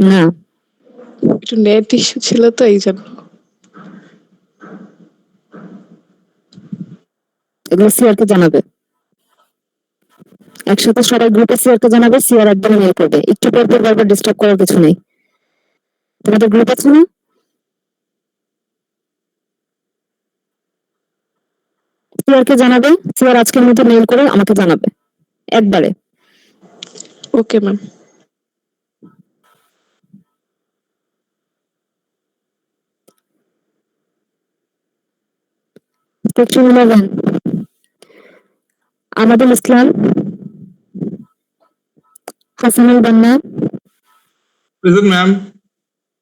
না, একটু নেট ইস্যু ছিল তো, এই জন্য। এগুলো সিআর কে জানাবে, একসাথে সবাই গ্রুপে সিআর কে জানাবে, সিআর একদম মেল করবে, একটু পর পর বারবার ডিস্টার্ব করার কিছু নেই। তোমাদের গ্রুপ আছে না? সিআর কে জানাবে, সিআর আজকের মধ্যে মেল করে আমাকে জানাবে একবারে। Okay ma'am. সেকশন 11, আমাদের ইসলাম, হাসানুল বান্না, প্রেজেন্ট ম্যাম।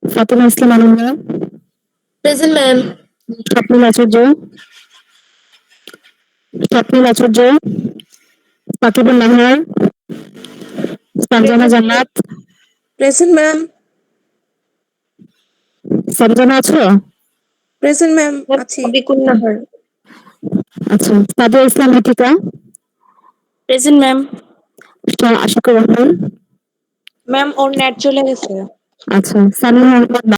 ফাতিমা ইসলাম আনন্দ, প্রেজেন্ট ম্যাম। স্বপ্নিল আচার্য, সাকিবুল নাহার, সঞ্জনা জান্নাত। Present ma'am. সঞ্জনা আছো? প্রেজেন্ট ম্যাম আছি। বিকুল নাহার। আচ্ছা, Sadia Islam Lipika, present ma'am. Ashikur Rahman. Ma'am, ওর নেট চলে গেছে। আচ্ছা, সামিউল আহমেদ